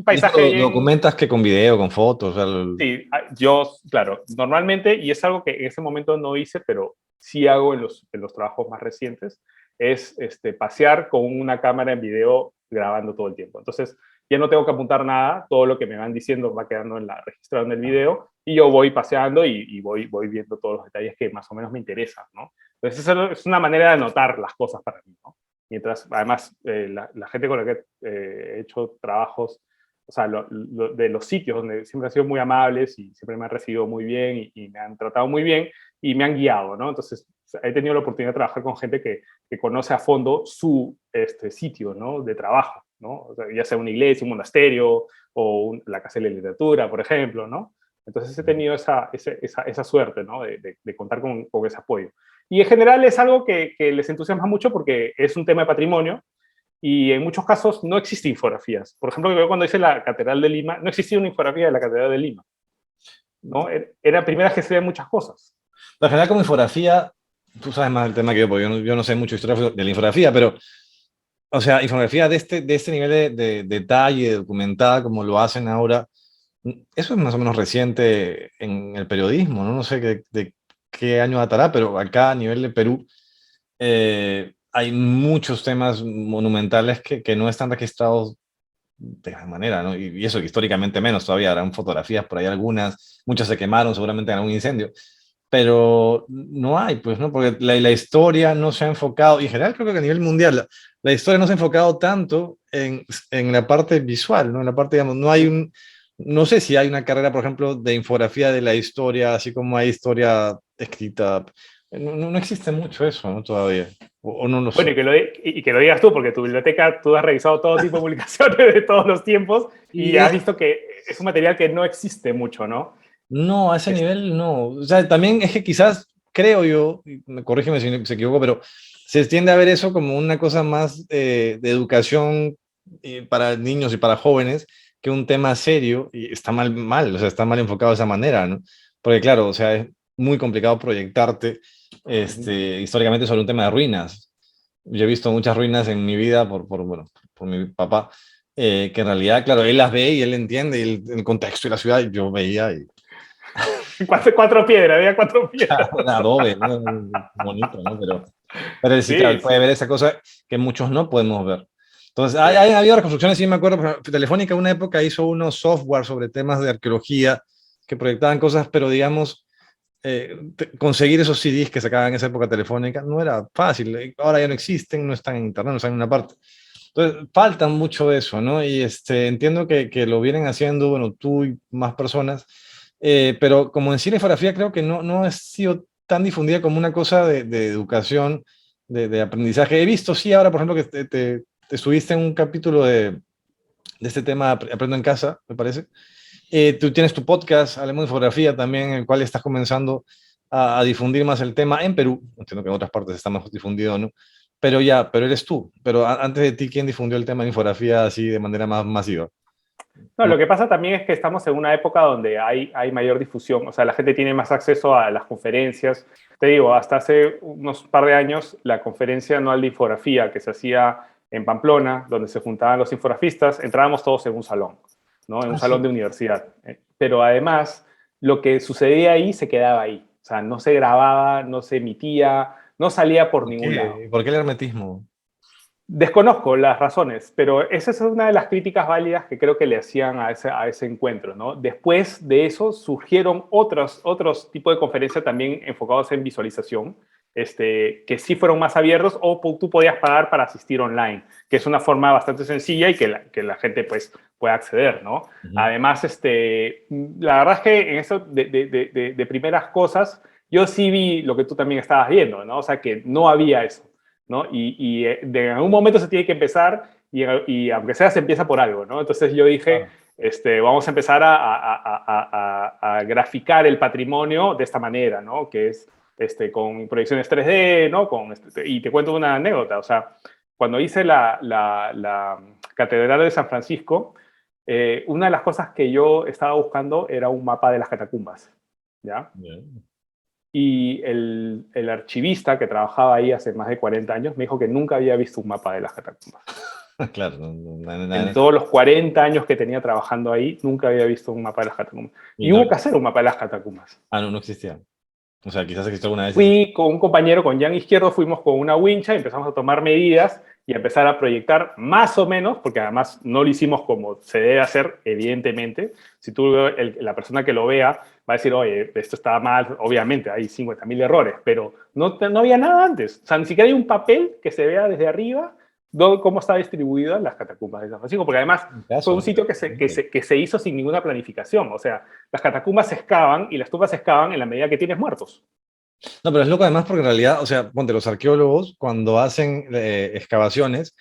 paisaje lo bien... documentas que con video, con fotos? O sea, Sí, yo, claro, normalmente, y es algo que en ese momento no hice, pero sí hago en los trabajos más recientes, es pasear con una cámara en video grabando todo el tiempo. Entonces, ya no tengo que apuntar nada, todo lo que me van diciendo va quedando registrado en el video, y yo voy paseando y voy viendo todos los detalles que más o menos me interesan, ¿no? Entonces, eso es una manera de anotar las cosas para mí, ¿no? Mientras, además, la gente con la que he hecho trabajos, o sea, de los sitios donde siempre han sido muy amables y siempre me han recibido muy bien y me han tratado muy bien y me han guiado, ¿no? Entonces, he tenido la oportunidad de trabajar con gente que conoce a fondo su sitio, ¿no? De trabajo, ¿no? O sea, ya sea una iglesia, un monasterio o la Casa de la Literatura, por ejemplo, ¿no? Entonces he tenido esa suerte, ¿no? De contar con ese apoyo. Y en general es algo que les entusiasma mucho porque es un tema de patrimonio y en muchos casos no existe infografías. Por ejemplo, yo cuando hice la Catedral de Lima, no existía una infografía de la Catedral de Lima, ¿no? Era primera que se veían muchas cosas. en general, como infografía, tú sabes más del tema que yo, porque yo no sé mucho historia de la infografía, pero, o sea, infografía de este nivel de detalle, documentada, como lo hacen ahora, eso es más o menos reciente en el periodismo, ¿no? No sé de qué año datará, pero acá a nivel de Perú hay muchos temas monumentales que no están registrados de esa manera, ¿no? Y eso que históricamente menos todavía, habrán fotografías por ahí algunas, muchas se quemaron seguramente en algún incendio, pero no hay, pues, ¿no? Porque la historia no se ha enfocado, y en general creo que a nivel mundial, la historia no se ha enfocado tanto en la parte visual, ¿no? En la parte, digamos, no hay un, no sé si hay una carrera, por ejemplo, de infografía de la historia, así como hay historia escrita. No existe mucho eso, ¿no? Todavía. O no lo Bueno, sé. que lo digas tú, porque tu biblioteca, tú has revisado todo tipo de publicaciones de todos los tiempos y Y has es, visto que es un material que no existe mucho, ¿no? no, a ese Es, nivel no. O sea, también es que quizás, creo yo, y corrígeme si se equivoco, pero se tiende a ver eso como una cosa más de educación para niños y para jóvenes que un tema serio, y está mal, o sea, está mal enfocado de esa manera, ¿no? Porque claro, o sea, es muy complicado proyectarte históricamente sobre un tema de ruinas. Yo he visto muchas ruinas en mi vida bueno, por mi papá, que en realidad, claro, él las ve y él entiende y el contexto y la ciudad, yo veía y cuatro piedras, había cuatro piedras. un adobe, ¿no? Bonito, ¿no? Pero sí, Sí, claro, puede sí. ver esa cosa que muchos no podemos ver. Entonces, Sí. hay habido reconstrucciones, sí me acuerdo, por ejemplo, Telefónica en una época hizo unos software sobre temas de arqueología que proyectaban cosas, pero digamos, conseguir esos CDs que sacaban en esa época Telefónica no era fácil. Ahora ya no existen, no están en internet, no están en una parte. Entonces, falta mucho de eso, ¿no? Y entiendo que lo vienen haciendo, bueno, tú y más personas, pero como en cine y fotografía creo que no ha sido tan difundida como una cosa de educación, de aprendizaje. He visto, sí, ahora, por ejemplo, que te subiste en un capítulo de este tema, Aprendo en Casa, me parece. Tú tienes tu podcast, Hablemos de Fotografía, también, en el cual estás comenzando a difundir más el tema en Perú. Entiendo que en otras partes está más difundido, ¿no? Pero eres tú. Pero antes de ti, ¿quién difundió el tema de infografía así de manera más masiva? No, No. lo que pasa también es que estamos en una época donde hay mayor difusión, o sea, la gente tiene más acceso a las conferencias. Te digo, hasta hace unos par de años, la conferencia anual de infografía que se hacía en Pamplona, donde se juntaban los infografistas, entrábamos todos en un salón, ¿no? En un Ah, salón sí. de universidad. Pero además, lo que sucedía ahí se quedaba ahí. O sea, no se grababa, no se emitía, no salía por ¿Por ningún lado. qué? ¿Por qué el hermetismo? Desconozco las razones, pero esa es una de las críticas válidas que creo que le hacían a ese encuentro, ¿no? Después de eso surgieron otros tipos de conferencias también enfocados en visualización, que sí fueron más abiertos o tú podías pagar para asistir online, que es una forma bastante sencilla y que la gente pues puede acceder, ¿no? Ujú. Además, la verdad es que en eso de primeras cosas, yo sí vi lo que tú también estabas viendo, ¿no? O sea, que no había eso. ¿No? De algún momento se tiene que empezar y aunque sea se empieza por algo, ¿no? Entonces yo dije, Claro. vamos a empezar a graficar el patrimonio de esta manera, ¿no? Que es con proyecciones 3D, ¿no? Y te cuento una anécdota, o sea, cuando hice la Catedral de San Francisco, una de las cosas que yo estaba buscando era un mapa de las catacumbas, ¿ya? Bien. Y el archivista que trabajaba ahí hace más de 40 años me dijo que nunca había visto un mapa de las catacumbas. Claro, En todos los 40 años que tenía trabajando ahí, nunca había visto un mapa de las catacumbas. y Y no, hubo que hacer un mapa de las catacumbas. no existía. O sea, quizás existió alguna vez. Fui con un compañero, con Jan Izquierdo, fuimos con una wincha y empezamos a tomar medidas y a empezar a proyectar más o menos, porque además no lo hicimos como se debe hacer, evidentemente. Si tú, la persona que lo vea, va a decir, oye, esto está mal, obviamente, hay 50.000 errores, pero no había nada antes. O sea, ni siquiera hay un papel que se vea desde arriba cómo está distribuida las catacumbas de San Francisco, porque además Un fue caso, un ¿no? sitio que se hizo sin ninguna planificación. O sea, las catacumbas se excavan y las tumbas se excavan en la medida que tienes muertos. No, pero es loco además porque en realidad, o sea, ponte, los arqueólogos cuando hacen excavaciones,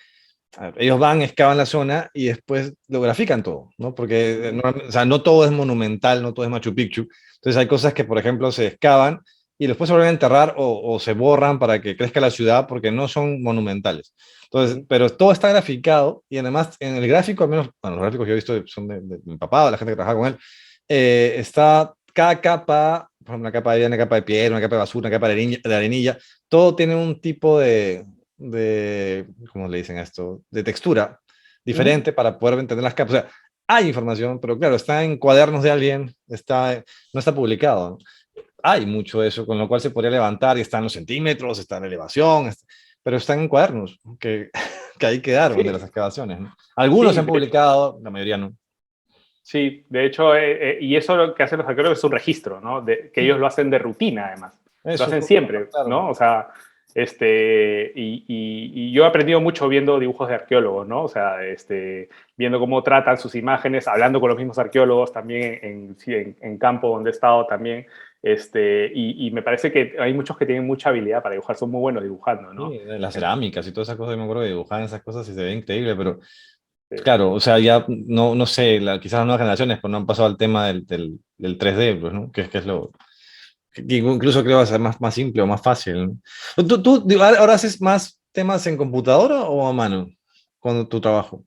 a ver, ellos van, excavan la zona y después lo grafican todo, ¿no? Porque o sea, no todo es monumental, no todo es Machu Picchu. Entonces hay cosas que, por ejemplo, se excavan y después se vuelven a enterrar o se borran para que crezca la ciudad porque no son monumentales. Entonces, pero todo está graficado y además en el gráfico, al menos, bueno, los gráficos que yo he visto son de mi papá, de la gente que trabaja con él, está cada capa, por ejemplo, una capa de arena, una capa de piedra, una capa de basura, una capa de arenilla, todo tiene un tipo ¿cómo le dicen a esto? De textura ¿Mm? diferente para poder entender las capas. O sea, hay información, pero claro, está en cuadernos de alguien, no está publicado, ¿no? Hay mucho de eso, con lo cual se podría levantar y está en los centímetros, está en elevación, pero están en cuadernos que ahí quedaron de las Sí, excavaciones, ¿no? Algunos se sí, han publicado, la mayoría no. sí, de hecho, y eso lo que hacen los arqueólogos es un registro, ¿no? Que ellos lo hacen de rutina, además. Lo Eso, hacen justo, siempre, claro. ¿no? O sea, Y yo he aprendido mucho viendo dibujos de arqueólogos, ¿no? O sea, viendo cómo tratan sus imágenes, hablando con los mismos arqueólogos también sí, en campo donde he estado también. Y me parece que hay muchos que tienen mucha habilidad para dibujar, son muy buenos dibujando, ¿no? Sí, de las cerámicas y todas esas cosas, yo me acuerdo de dibujar esas cosas y se ve increíble, pero Sí. claro, o sea, ya no sé, quizás las nuevas generaciones pues no han pasado al tema del 3D, pues, ¿no? Que es lo que incluso creo va a ser más simple o más fácil, ¿no? ¿Tú digo, ahora haces más temas en computadora o a mano cuando tu trabajo?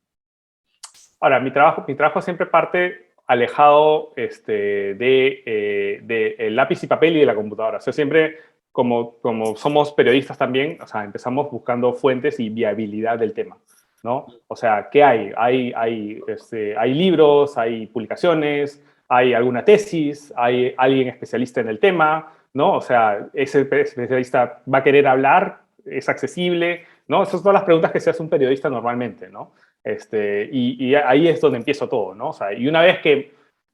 Ahora, mi trabajo siempre parte alejado de el lápiz y papel y de la computadora. O sea, siempre, como somos periodistas también, o sea, empezamos buscando fuentes y viabilidad del tema, ¿no? O sea, ¿qué hay? Hay libros, hay publicaciones, hay alguna tesis, hay alguien especialista en el tema, ¿no? O sea, ese especialista va a querer hablar, es accesible, ¿no? Esas son todas las preguntas que se hace un periodista normalmente, ¿no? Y ahí es donde empiezo todo, ¿no? O sea, y una vez que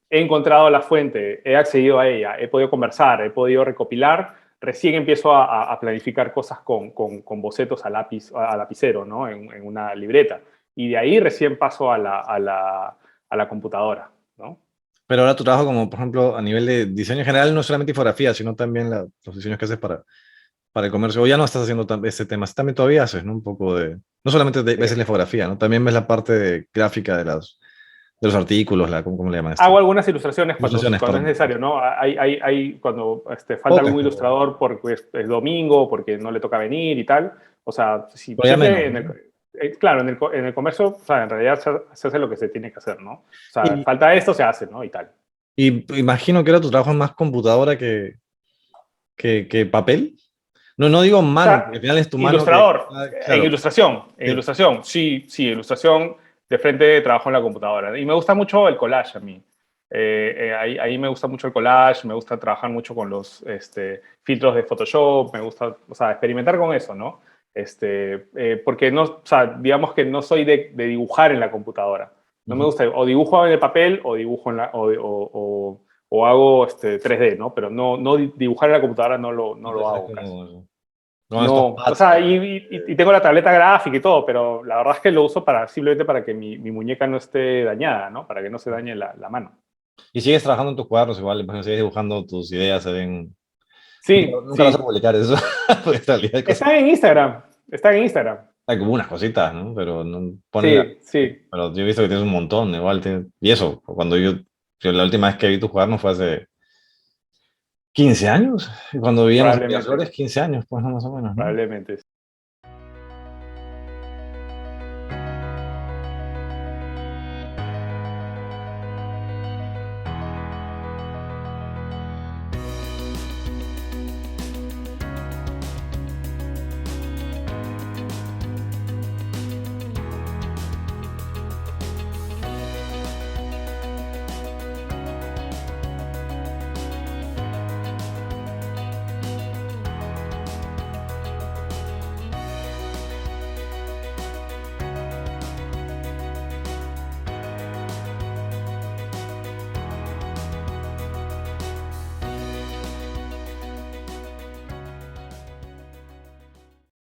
he encontrado la fuente, he accedido a ella, he podido conversar, he podido recopilar, recién empiezo a planificar cosas con bocetos a lapicero, ¿no? En una libreta. Y de ahí recién paso a la computadora, ¿no? Pero ahora tu trabajo como, por ejemplo, a nivel de diseño en general, no solamente infografía, sino también los diseños que haces para el comercio. O ya no estás haciendo ese tema, también todavía haces, ¿no? Un poco de, no solamente ves la infografía, ¿no? También ves la parte de gráfica de los artículos, ¿cómo le llaman esto? Hago algunas ilustraciones Ilustraciones, cuando es perdón. necesario, ¿no? Cuando falta Pocas, algún ilustrador porque es domingo, porque no le toca venir y tal. O sea, pero ya siempre menos, ¿no? claro, en el comercio, o sea, en realidad se hace lo que se tiene que hacer, ¿no? O sea, Y, falta esto, se hace, ¿no? Y tal. y imagino que era tu trabajo más computadora que papel. No digo O mano, sea, porque al final es tu mano que, ilustrador, claro, en sí. ilustración, sí, ilustración de frente trabajo en la computadora. Y me gusta mucho el collage a mí. Ahí me gusta mucho el collage, me gusta trabajar mucho con los filtros de Photoshop, me gusta, o sea, experimentar con eso, ¿no? Porque no, o sea, digamos que no soy de dibujar en la computadora. No me Ujú. gusta, o dibujo en el papel o dibujo o hago 3D, ¿no? Pero no dibujar en la computadora no lo Entonces es hago casi. como con estos No, o pads sea, y tengo la tableta gráfica y todo, pero la verdad es que lo uso simplemente para que mi muñeca no esté dañada, ¿no? Para que no se dañe la mano. y sigues trabajando en tus cuadernos igual, por ejemplo, sigues dibujando tus ideas, se ven... Sí, Nunca vas a sí. publicar eso, porque en realidad hay cosas, Están en Instagram. Están en Instagram. hay como unas cositas, ¿no? Pero no ponen la... Sí, sí. Pero yo he visto que tienes un montón, igual. Y eso, cuando yo la última vez que vi tus cuadernos fue hace 15 años, y cuando vivíamos en Probablemente. Miraflores, 15 años, pues no, más o menos, ¿no? Probablemente.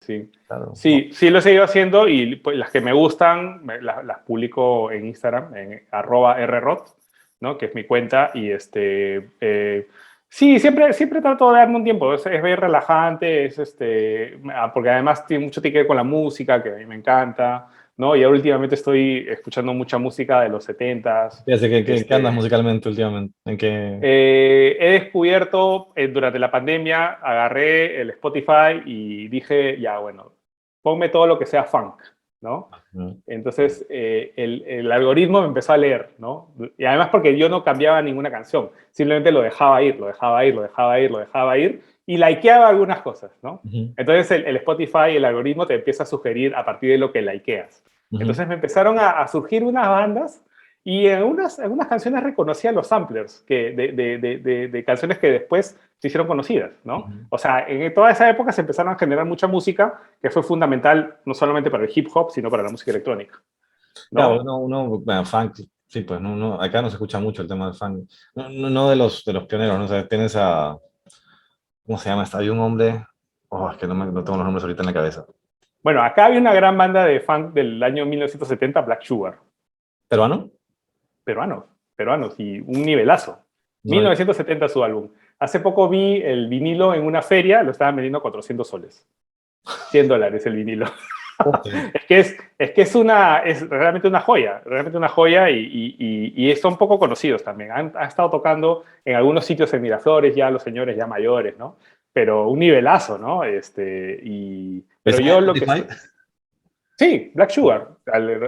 Sí. Claro. Sí, lo he seguido haciendo y pues, las que me gustan las publico en Instagram, en @rrot, ¿no? Que es mi cuenta. Y sí, siempre trato de darme un tiempo. Es bien relajante, porque además tiene que ver con la música, que a mí me encanta, ¿no? Y ahora últimamente estoy escuchando mucha música de los 70s. Fíjate, ¿qué andas musicalmente últimamente? ¿En qué? He descubierto durante la pandemia, agarré el Spotify y dije, ya, bueno, ponme todo lo que sea funk, ¿no? No. Entonces, el algoritmo me empezó a leer, ¿no? Y además porque yo no cambiaba ninguna canción, simplemente lo dejaba ir, lo dejaba ir, lo dejaba ir, lo dejaba ir, y likeaba algunas cosas, ¿no? Ujú, Entonces, el Spotify, el algoritmo te empieza a sugerir a partir de lo que likeas. ujú. Entonces, me empezaron a surgir unas bandas y en algunas canciones reconocía los samplers de canciones que después se hicieron conocidas, ¿no? Ujú. O sea, en toda esa época se empezaron a generar mucha música que fue fundamental no solamente para el hip hop, sino para la música electrónica, Claro, ¿no? bueno, funk, sí, pues acá no se escucha mucho el tema del funk. No de los pioneros, ¿no? O sea, tienes a, ¿cómo se llama? Hay un hombre. Oh, es que no tengo los nombres ahorita en la cabeza. Bueno, acá había una gran banda de funk del año 1970, Black Sugar. ¿Peruano? Peruanos, peruanos, y un nivelazo. No. 1970 su álbum. Hace poco vi el vinilo en una feria, lo estaban vendiendo a 400 soles. $100 el vinilo. Hostia. Es realmente una joya y son poco conocidos también. Han estado tocando en algunos sitios en Miraflores, ya los señores ya mayores, ¿no? Pero un nivelazo, ¿no? Pero ¿Está en yo lo que... Spotify? Sí, Black Sugar.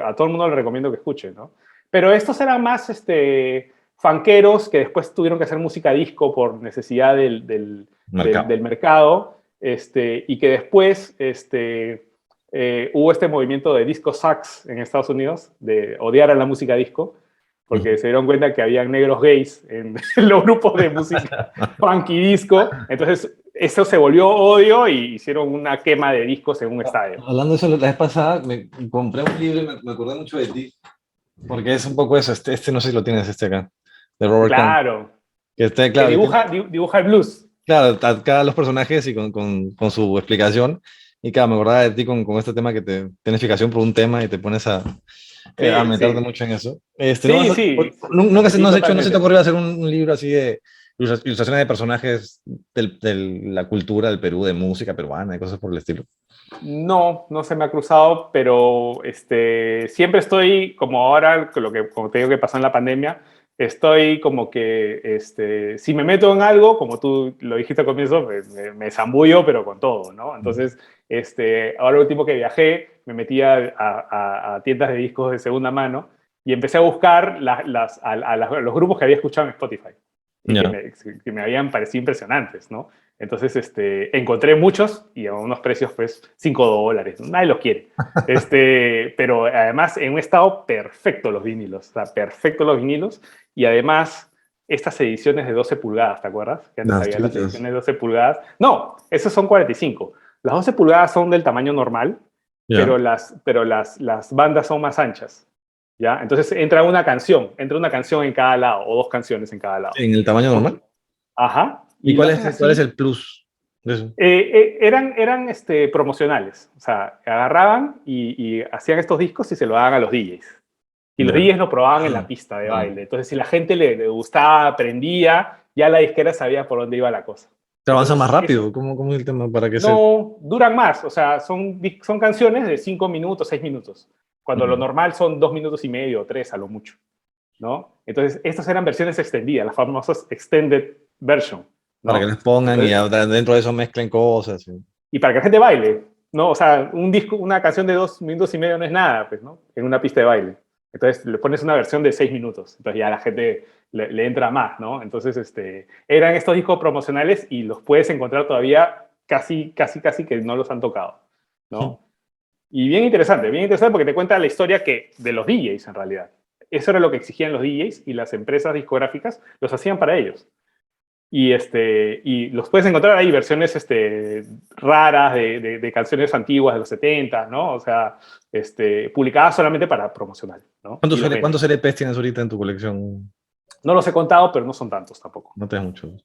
A todo el mundo le recomiendo que escuche, ¿no? Pero estos eran más funkeros que después tuvieron que hacer música disco por necesidad Mercado. del mercado, y que después hubo este movimiento de disco sucks en Estados Unidos, de odiar a la música disco, porque se dieron cuenta que había negros gays en los grupos de música funky disco. Entonces, eso se volvió odio y hicieron una quema de discos en un estadio. Hablando de eso, la vez pasada me compré un libro y me acordé mucho de ti, porque es un poco eso. No sé si lo tienes, acá, de Robert Kahn. Claro. Que Que claro, dibuja el blues. claro, cada los personajes y con su explicación. Y claro, me acordaba de ti con este tema que te tienes fijación por un tema y te pones a Sí, meterte sí. mucho en eso. Sí, sí. Nunca Sí, no se te totalmente. ocurrió hacer un libro así de ilustraciones de personajes de la cultura del Perú, de música peruana y cosas por el estilo. No, no se me ha cruzado, pero siempre estoy, como ahora, como te digo que pasó en la pandemia, estoy como que, si me meto en algo, como tú lo dijiste al comienzo, me zambullo, pero con todo, ¿no? Entonces, ahora el último que viajé, me metí a tiendas de discos de segunda mano y empecé a buscar los grupos que había escuchado en Spotify y Ya. que me habían parecido impresionantes, ¿no? Entonces, encontré muchos y a unos precios, pues, $5. Nadie los quiere. Pero además, en un estado perfecto los vinilos. O sea, perfecto los vinilos. Y además, estas ediciones de 12 pulgadas, ¿te acuerdas? Que antes Las había las chiquitas. ediciones de 12 pulgadas. No, esos son 45. Las 12 pulgadas son del tamaño normal, Ya. pero las bandas son más anchas. ¿Ya? Entonces, entra una canción en cada lado, o dos canciones en cada lado. En el tamaño normal. Ajá. ¿Y Y lo hacen cuál es así. el plus de eso? Eran promocionales, o sea, agarraban y hacían estos discos y se lo daban a los DJs. Y los Ya. DJs lo probaban en la Ah, pista de ah. baile. Entonces, si la gente le gustaba, aprendía, ya la disquera sabía por dónde iba la cosa. ¿Te avanza más Entonces, rápido? ¿Cómo es el tema para que se...? no duran más, o sea, son canciones de 5 minutos, 6 minutos, cuando lo Mm. normal son 2 minutos y medio o 3 a lo mucho, ¿no? Entonces, estas eran versiones extendidas, las famosas extended version, Para que ¿no? les pongan y Entonces, dentro de eso mezclen cosas. Sí. y para que la gente baile, ¿no? O sea, un disco, una canción de 2 minutos y medio no es nada, pues, ¿no? En una pista de baile. Entonces le pones una versión de 6 minutos, entonces ya la gente le entra más, ¿no? Entonces, eran estos discos promocionales y los puedes encontrar todavía casi que no los han tocado, ¿no? Y bien interesante porque te cuenta la historia de los DJs en realidad. Eso era lo que exigían los DJs y las empresas discográficas los hacían para ellos. Y los puedes encontrar ahí, versiones raras de canciones antiguas de los 70, ¿no? O sea, publicadas solamente para promocional, ¿no? Y los venden. ¿Cuántos LPs tienes ahorita en tu colección? No los he contado, pero no son tantos tampoco. No tienes muchos. O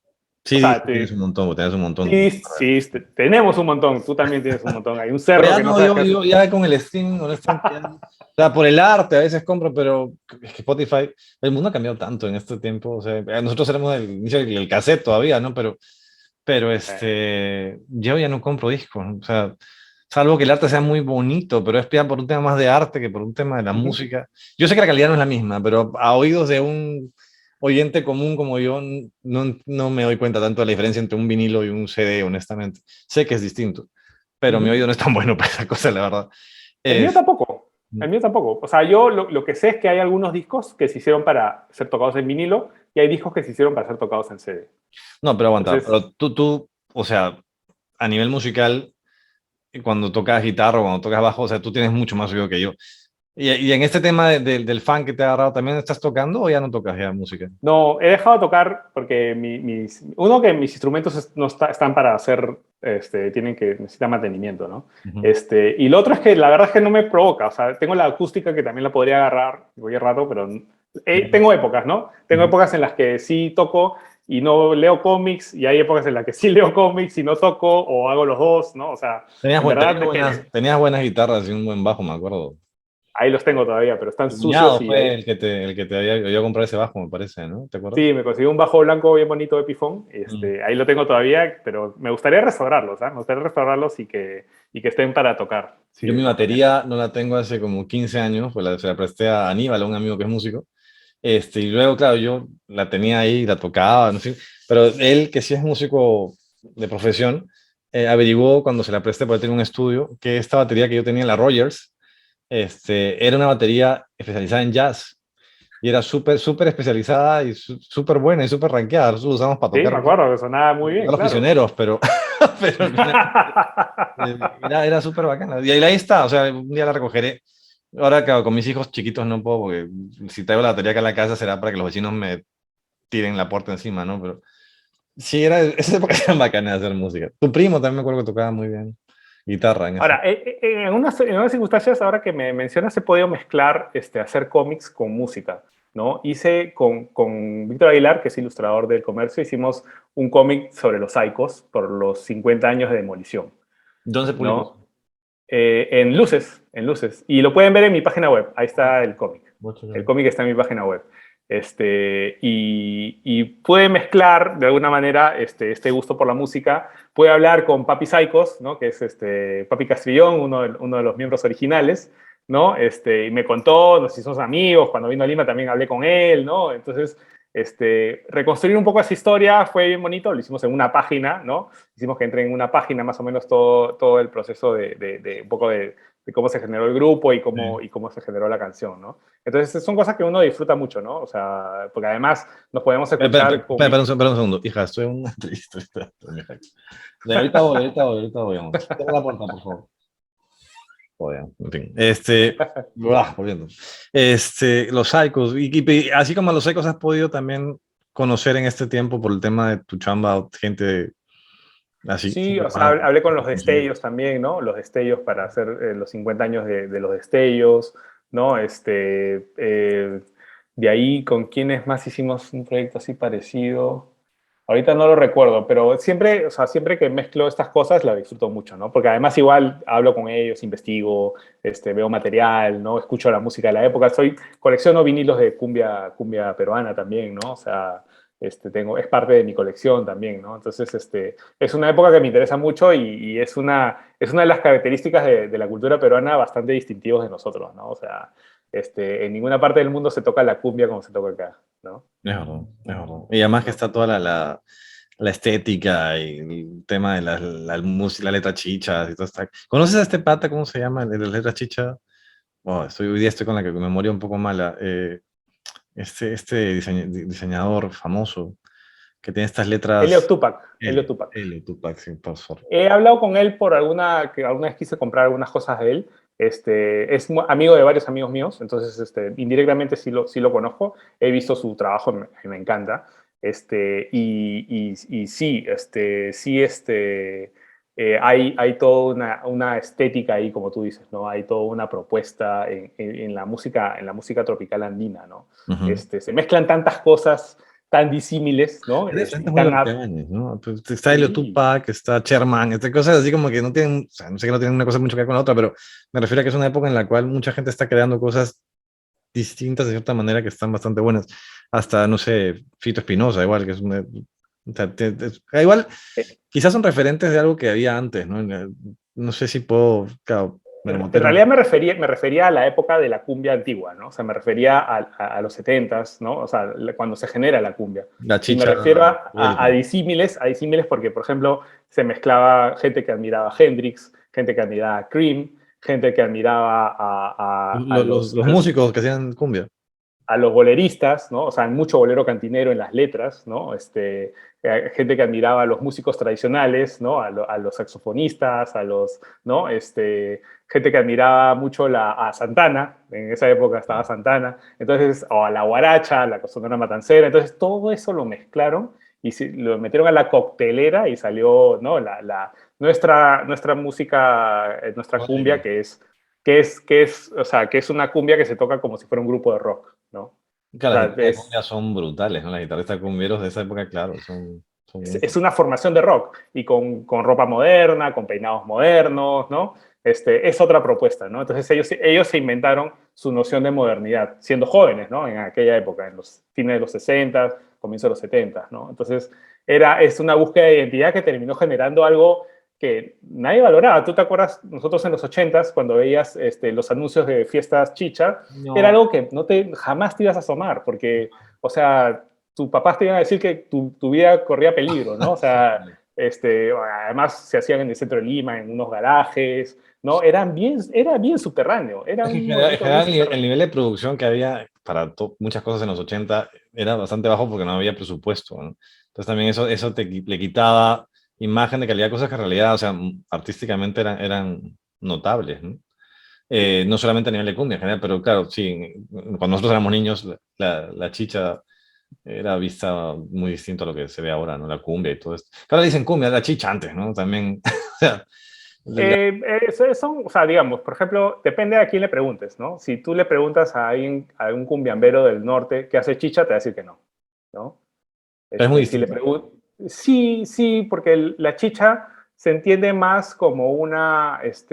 Sí, sea, tienes un montón, tienes un montón. sí, sí, tenemos un montón. Tú también tienes un montón. Hay un Pero cerro ya que no no, sabes qué hacer. yo ya con el streaming, honestamente, o sea, por el arte a veces compro, pero es que Spotify, el mundo ha cambiado tanto en este tiempo, o sea, nosotros éramos el inicio del cassette todavía, ¿no? Pero yo ya no compro discos, ¿no? O sea, salvo que el arte sea muy bonito, pero es ya por un tema más de arte que por un tema de la música. Yo sé que la calidad no es la misma, pero a oídos de un oyente común como yo, no me doy cuenta tanto de la diferencia entre un vinilo y un CD, honestamente. Sé que es distinto, pero mi oído no es tan bueno para esa cosa, la verdad. El mío Es, tampoco. El mío tampoco. O sea, yo lo que sé es que hay algunos discos que se hicieron para ser tocados en vinilo y hay discos que se hicieron para ser tocados en CD. no, pero aguanta, Entonces, pero o sea, a nivel musical, cuando tocas guitarra o cuando tocas bajo, o sea, tú tienes mucho más oído que yo. Y en este tema del fan que te ha agarrado, ¿también estás tocando o ya no tocas ya música? no, he dejado de tocar porque uno que mis instrumentos no están para hacer, necesitan mantenimiento, ¿no? Ujú. Y lo otro es que la verdad es que no me provoca, o sea, tengo la acústica que también la podría agarrar cualquier rato, pero tengo épocas, ¿no? Tengo Ujú. épocas en las que sí toco y no leo cómics, y hay épocas en las que sí leo cómics y no toco, o hago los dos, ¿no? O sea, en verdad depende. Tenías buenas guitarras y un buen bajo, me acuerdo. Ahí los tengo todavía, pero están Tu sucios cuñado y fue ahí el que te había ido a comprar ese bajo, me parece, ¿no? ¿Te acuerdas? sí, me conseguí un bajo blanco bien bonito de Epiphone. Mm. Ahí lo tengo todavía, pero me gustaría restaurarlos, ¿ah? Me gustaría restaurarlos y que estén para tocar. Sí, Yo mi definitivamente. batería no la tengo hace como 15 años, pues se la presté a Aníbal, a un amigo que es músico. Y luego, claro, yo la tenía ahí, la tocaba, no sé, pero él, que sí es músico de profesión, averiguó cuando se la presté, porque tenía un estudio, que esta batería que yo tenía, la Rogers, era una batería especializada en jazz. Y era súper especializada y súper buena y súper rankeada. Nosotros lo usamos Sí, me acuerdo que sonaba muy bien, los claro. prisioneros, pero, pero al final, era súper bacana. Y ahí está, o sea, un día la recogeré. Ahora, claro, con mis hijos chiquitos no puedo, porque si traigo la batería acá a la casa será para que los vecinos me tiren la puerta encima, ¿no? Pero sí, esas épocas eran bacanas de hacer música. Tu primo también me acuerdo que tocaba muy bien guitarra en eso. Ahora, en unas circunstancias, ahora que me mencionas, he podido mezclar, hacer cómics con música, ¿no? Hice con Víctor Aguilar, que es ilustrador del comercio, hicimos un cómic sobre los Saicos por los 50 años de demolición, ¿Dónde se publicó ¿no? eso? En Luces, en Luces. Y lo pueden ver en mi página web. Ahí está el cómic. Mucho El bien. cómic está en mi página web. Y puede mezclar de alguna manera este gusto por la música. Puede hablar con Papi Saicos, ¿no? Que es Papi Castrillón, uno de los miembros originales, ¿no? Y me contó, nos hicimos amigos. Cuando vino a Lima también hablé con él, ¿no? Entonces, reconstruir un poco esa historia fue bien bonito. Lo hicimos en una página, ¿no? Hicimos que entre en una página más o menos todo el proceso de un poco de cómo se generó el grupo Sí. y cómo se generó la canción, ¿no? Entonces son cosas que uno disfruta mucho, ¿no? O sea, porque además nos podemos escuchar con... Espera un segundo. Hija, estoy en una entrevista. De ahorita voy, amor. Cierra la puerta, por favor. Joder, en fin. Volviendo. Los Psychos. Y así como a los Psychos has podido también conocer en este tiempo por el tema de tu chamba, gente así. Sí, o sea, hablé con los destellos también, ¿no? Los destellos para hacer los 50 años de los destellos, ¿no? De ahí, ¿con quiénes más hicimos un proyecto así parecido? Ahorita no lo recuerdo, pero siempre, o sea, siempre que mezclo estas cosas la disfruto mucho, ¿no? Porque además igual hablo con ellos, investigo, veo material, ¿no? Escucho la música de la época. Colecciono vinilos de cumbia peruana también, ¿no? O sea, es parte de mi colección también, ¿no? Entonces, es una época que me interesa mucho y es una de las características de la cultura peruana bastante distintivos de nosotros, ¿no? O sea, en ninguna parte del mundo se toca la cumbia como se toca acá, ¿no? Es verdad, es verdad. Y además que está toda la estética y el tema de la música, la letra chicha y todo esto. ¿Conoces a este pata? ¿Cómo se llama? El de la letra chicha. Oh, hoy día estoy con la memoria un poco mala. Diseñador famoso que tiene estas Elliot letras. Tupac, Elliot Tupac. Tupac, sí, por favor. He hablado con él por que alguna vez quise comprar algunas cosas de él. Es amigo de varios amigos míos, entonces indirectamente sí lo conozco. He visto su trabajo, me encanta. Y sí, hay toda una estética ahí, como tú dices, ¿no? Hay toda una propuesta en la música tropical andina, ¿no? Ujú. Se mezclan tantas cosas tan disímiles, ¿no? Es de frente Y muy tan... norteños, ¿no? Pues está Elio Sí, Tupac, está Sherman, cosas así como que no tienen, o sea, no sé que no tienen una cosa mucho que ver con la otra, pero me refiero a que es una época en la cual mucha gente está creando cosas distintas de cierta manera que están bastante buenas. Hasta, no sé, Fito Espinosa, igual, que es una. O sea, igual, quizás son referentes de algo que había antes, ¿no? No sé si puedo, claro, me lo En metieron. realidad me refería a la época de la cumbia antigua, ¿no? O sea, me refería a los 70s, ¿no? O sea, cuando se genera la cumbia. La Y me chicha refiero a vuelta. disímiles porque, por ejemplo, se mezclaba gente que admiraba a Hendrix, gente que admiraba a Cream, gente que admiraba a Los músicos que hacían cumbia. a los boleristas, ¿no? O sea, mucho bolero cantinero en las letras, ¿no? Gente que admiraba a los músicos tradicionales, ¿no? A los saxofonistas, ¿no? Gente que admiraba mucho a Santana, en esa época estaba Santana, entonces, o a la guaracha, a la sonora matancera, entonces todo eso lo mezclaron y lo metieron a la coctelera y salió, ¿no? Nuestra música, nuestra cumbia, Oye, o sea, que es una cumbia que se toca como si fuera un grupo de rock, ¿no? Claro, O las sea, guitarras de cumbia son brutales, ¿no? Las guitarristas cumbieros de esa época, claro, son es una formación de rock y con ropa moderna, con peinados modernos, ¿no? Es otra propuesta, ¿no? Entonces ellos se inventaron su noción de modernidad, siendo jóvenes, ¿no? En aquella época, en los fines de los 60, comienzo de los 70, ¿no? Entonces es una búsqueda de identidad que terminó generando algo que nadie valoraba. ¿Tú te acuerdas? Nosotros en los 80s, cuando veías los anuncios de fiestas chicha, era No, algo que jamás te ibas a asomar, porque, o sea, tus papás te iban a decir que tu vida corría peligro, ¿no? O sea, además se hacían en el centro de Lima, en unos garajes, ¿no? Era bien subterráneo, era es que un en movimiento bien general el subterráneo. nivel de producción que había para muchas cosas en los 80 era bastante bajo porque no había presupuesto, ¿no? Entonces también eso le quitaba imagen de calidad, cosas que en realidad, o sea, artísticamente eran notables, ¿no? No solamente a nivel de cumbia en general, pero claro, sí, cuando nosotros éramos niños, la chicha era vista muy distinto a lo que se ve ahora, ¿no? La cumbia y todo esto. Ahora dicen cumbia, la chicha antes, ¿no? También, o sea, O sea, digamos, por ejemplo, depende a quién le preguntes, ¿no? Si tú le preguntas a alguien, a un cumbiambero del norte que hace chicha, te va a decir que no, ¿no? es muy Si le distinto. pregunto, sí, sí, porque la chicha se entiende más como es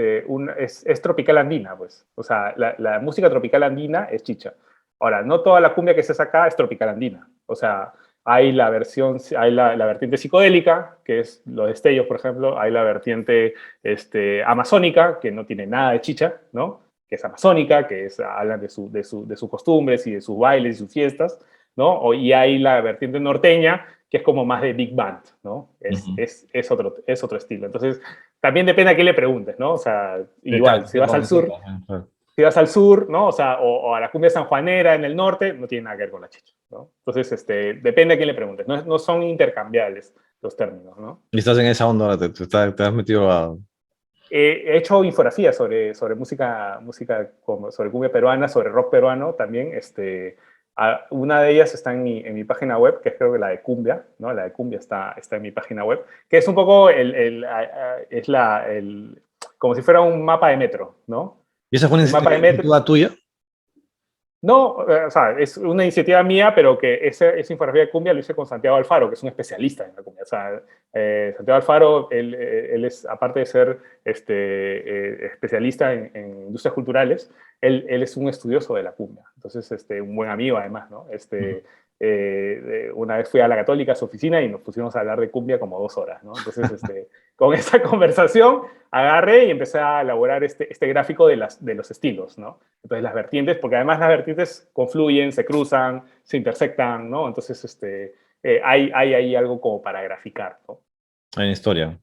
tropical andina, pues. O sea, la música tropical andina es chicha. Ahora, no toda la cumbia que se saca es tropical andina. O sea, hay la vertiente psicodélica, que es los destellos, por ejemplo. Hay la vertiente amazónica, que no tiene nada de chicha, ¿no? Que es amazónica, hablan de sus costumbres y de sus bailes y sus fiestas. ¿No? Y hay la vertiente norteña, que es como más de big band, ¿no? Ujú. Es otro estilo. Entonces, también depende a quién le preguntes, ¿no? O sea, Claro, igual, si ¿qué vas al sur, consultas? Claro. ¿no? O sea, o a la cumbia sanjuanera en el norte, no tiene nada que ver con la chicha, ¿no? Entonces, depende a quién le preguntes. No son intercambiables los términos, ¿no? Y estás en esa onda ahora, te has metido a... He hecho infografías sobre sobre cumbia peruana, sobre rock peruano también. Una de ellas está en mi página web, que es creo que la de cumbia, ¿no? La de cumbia está en mi página web, que es un poco como si fuera un mapa de metro, ¿no? ¿Y esa fue una Un mapa de metro. iniciativa tuya? No, o sea, es una iniciativa mía, pero que esa infografía de cumbia lo hice con Santiago Alfaro, que es un especialista en la cumbia. O sea, Santiago Alfaro, él es, aparte de ser especialista en industrias culturales, él es un estudioso de la cumbia. Entonces, un buen amigo además, ¿no? Ujú. Una vez fui a la Católica, a su oficina, y nos pusimos a hablar de cumbia como 2 horas, ¿no? Entonces, con esa conversación, agarré y empecé a elaborar este gráfico de los estilos, ¿no? Entonces las vertientes, porque además las vertientes confluyen, se cruzan, se intersectan, ¿no? Entonces hay ahí algo como para graficar, ¿no? En historia.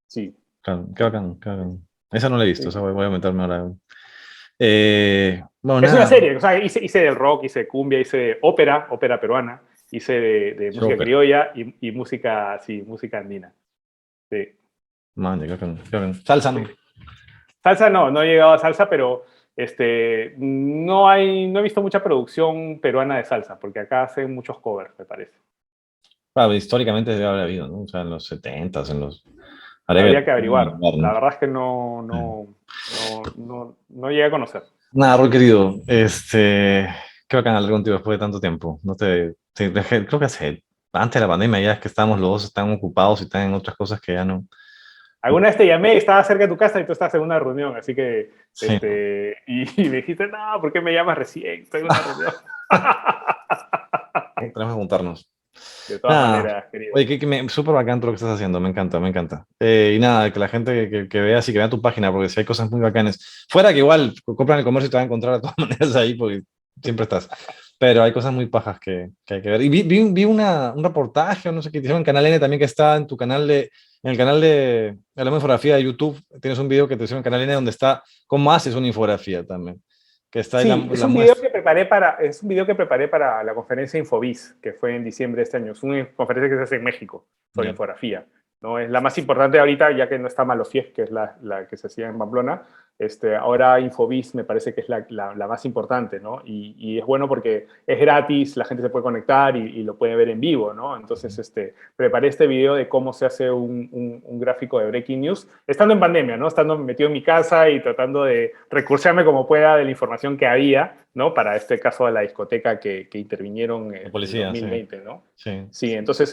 Sí, Claro, qué bacán, qué bacán. Esa no la he visto, sí. esa voy a meterme ahora. Bueno, Es una nada, serie, o sea, hice de rock, hice de cumbia, hice de ópera peruana, hice de música súper. criolla y música, sí, música andina. Sí, Man, qué bacán, qué bacán. Salsa, sí. ¿no? Salsa no he llegado a salsa, pero no he visto mucha producción peruana de salsa, porque acá hacen muchos covers, me parece. Claro, históricamente debe haber habido, ¿no? O sea, en los 70s, en los... Habría Habría que que averiguar. averiguar, La ¿no? verdad es que no llegué a conocer. Nada, Rol, querido, qué bacán hablar contigo después de tanto tiempo. No te dejé, creo que antes de la pandemia ya es que estábamos los dos tan ocupados y tan en otras cosas que ya no. Alguna vez te llamé, estaba cerca de tu casa y tú estabas en una reunión, así que, Sí, y me dijiste, no, ¿por qué me llamas recién? Estoy en una reunión. tenemos que juntarnos. De todas Nada, maneras, querido. oye, súper bacán todo lo que estás haciendo, me encanta, me encanta. Y nada, que la gente que vea, sí que vea tu página, porque si hay cosas muy bacanas. Fuera que igual compran el comercio y te van a encontrar de todas maneras ahí, porque siempre estás. Pero hay cosas muy pajas que hay que ver. Y vi un reportaje, o no sé qué, te hicieron en Canal N también, que está en tu canal en el canal de la infografía de YouTube. Tienes un video que te hicieron en Canal N donde está cómo haces una infografía también. Que está ahí Sí, la muestra. es un video que preparé para la conferencia Infobis, que fue en diciembre de este año. Es una conferencia que se hace en México sobre Ya. infografía, ¿no? Es la más importante ahorita, ya que no está Malofies, que es la que se hacía en Pamplona. Ahora Infobis me parece que es la más importante, ¿no? Y es bueno porque es gratis, la gente se puede conectar y lo puede ver en vivo, ¿no? Entonces, preparé este video de cómo se hace un gráfico de Breaking News, estando en pandemia, ¿no? Estando metido en mi casa y tratando de recursearme como pueda de la información que había, ¿no? Para este caso de la discoteca que intervinieron en el policía, 2020, sí. ¿no? Sí. Sí, entonces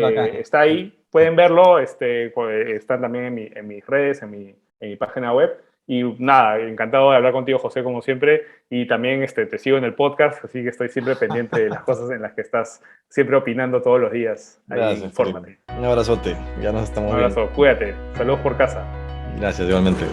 Bacán. está ahí, pueden verlo, están también en mis redes, en mi página web. Y nada, encantado de hablar contigo, José, como siempre. Y también te sigo en el podcast, así que estoy siempre pendiente de las cosas en las que estás siempre opinando todos los días. Ahí, Gracias, Felipe. infórmate. Un abrazote. Ya nos Un estamos viendo. abrazo, cuídate. Saludos por casa. Gracias, igualmente.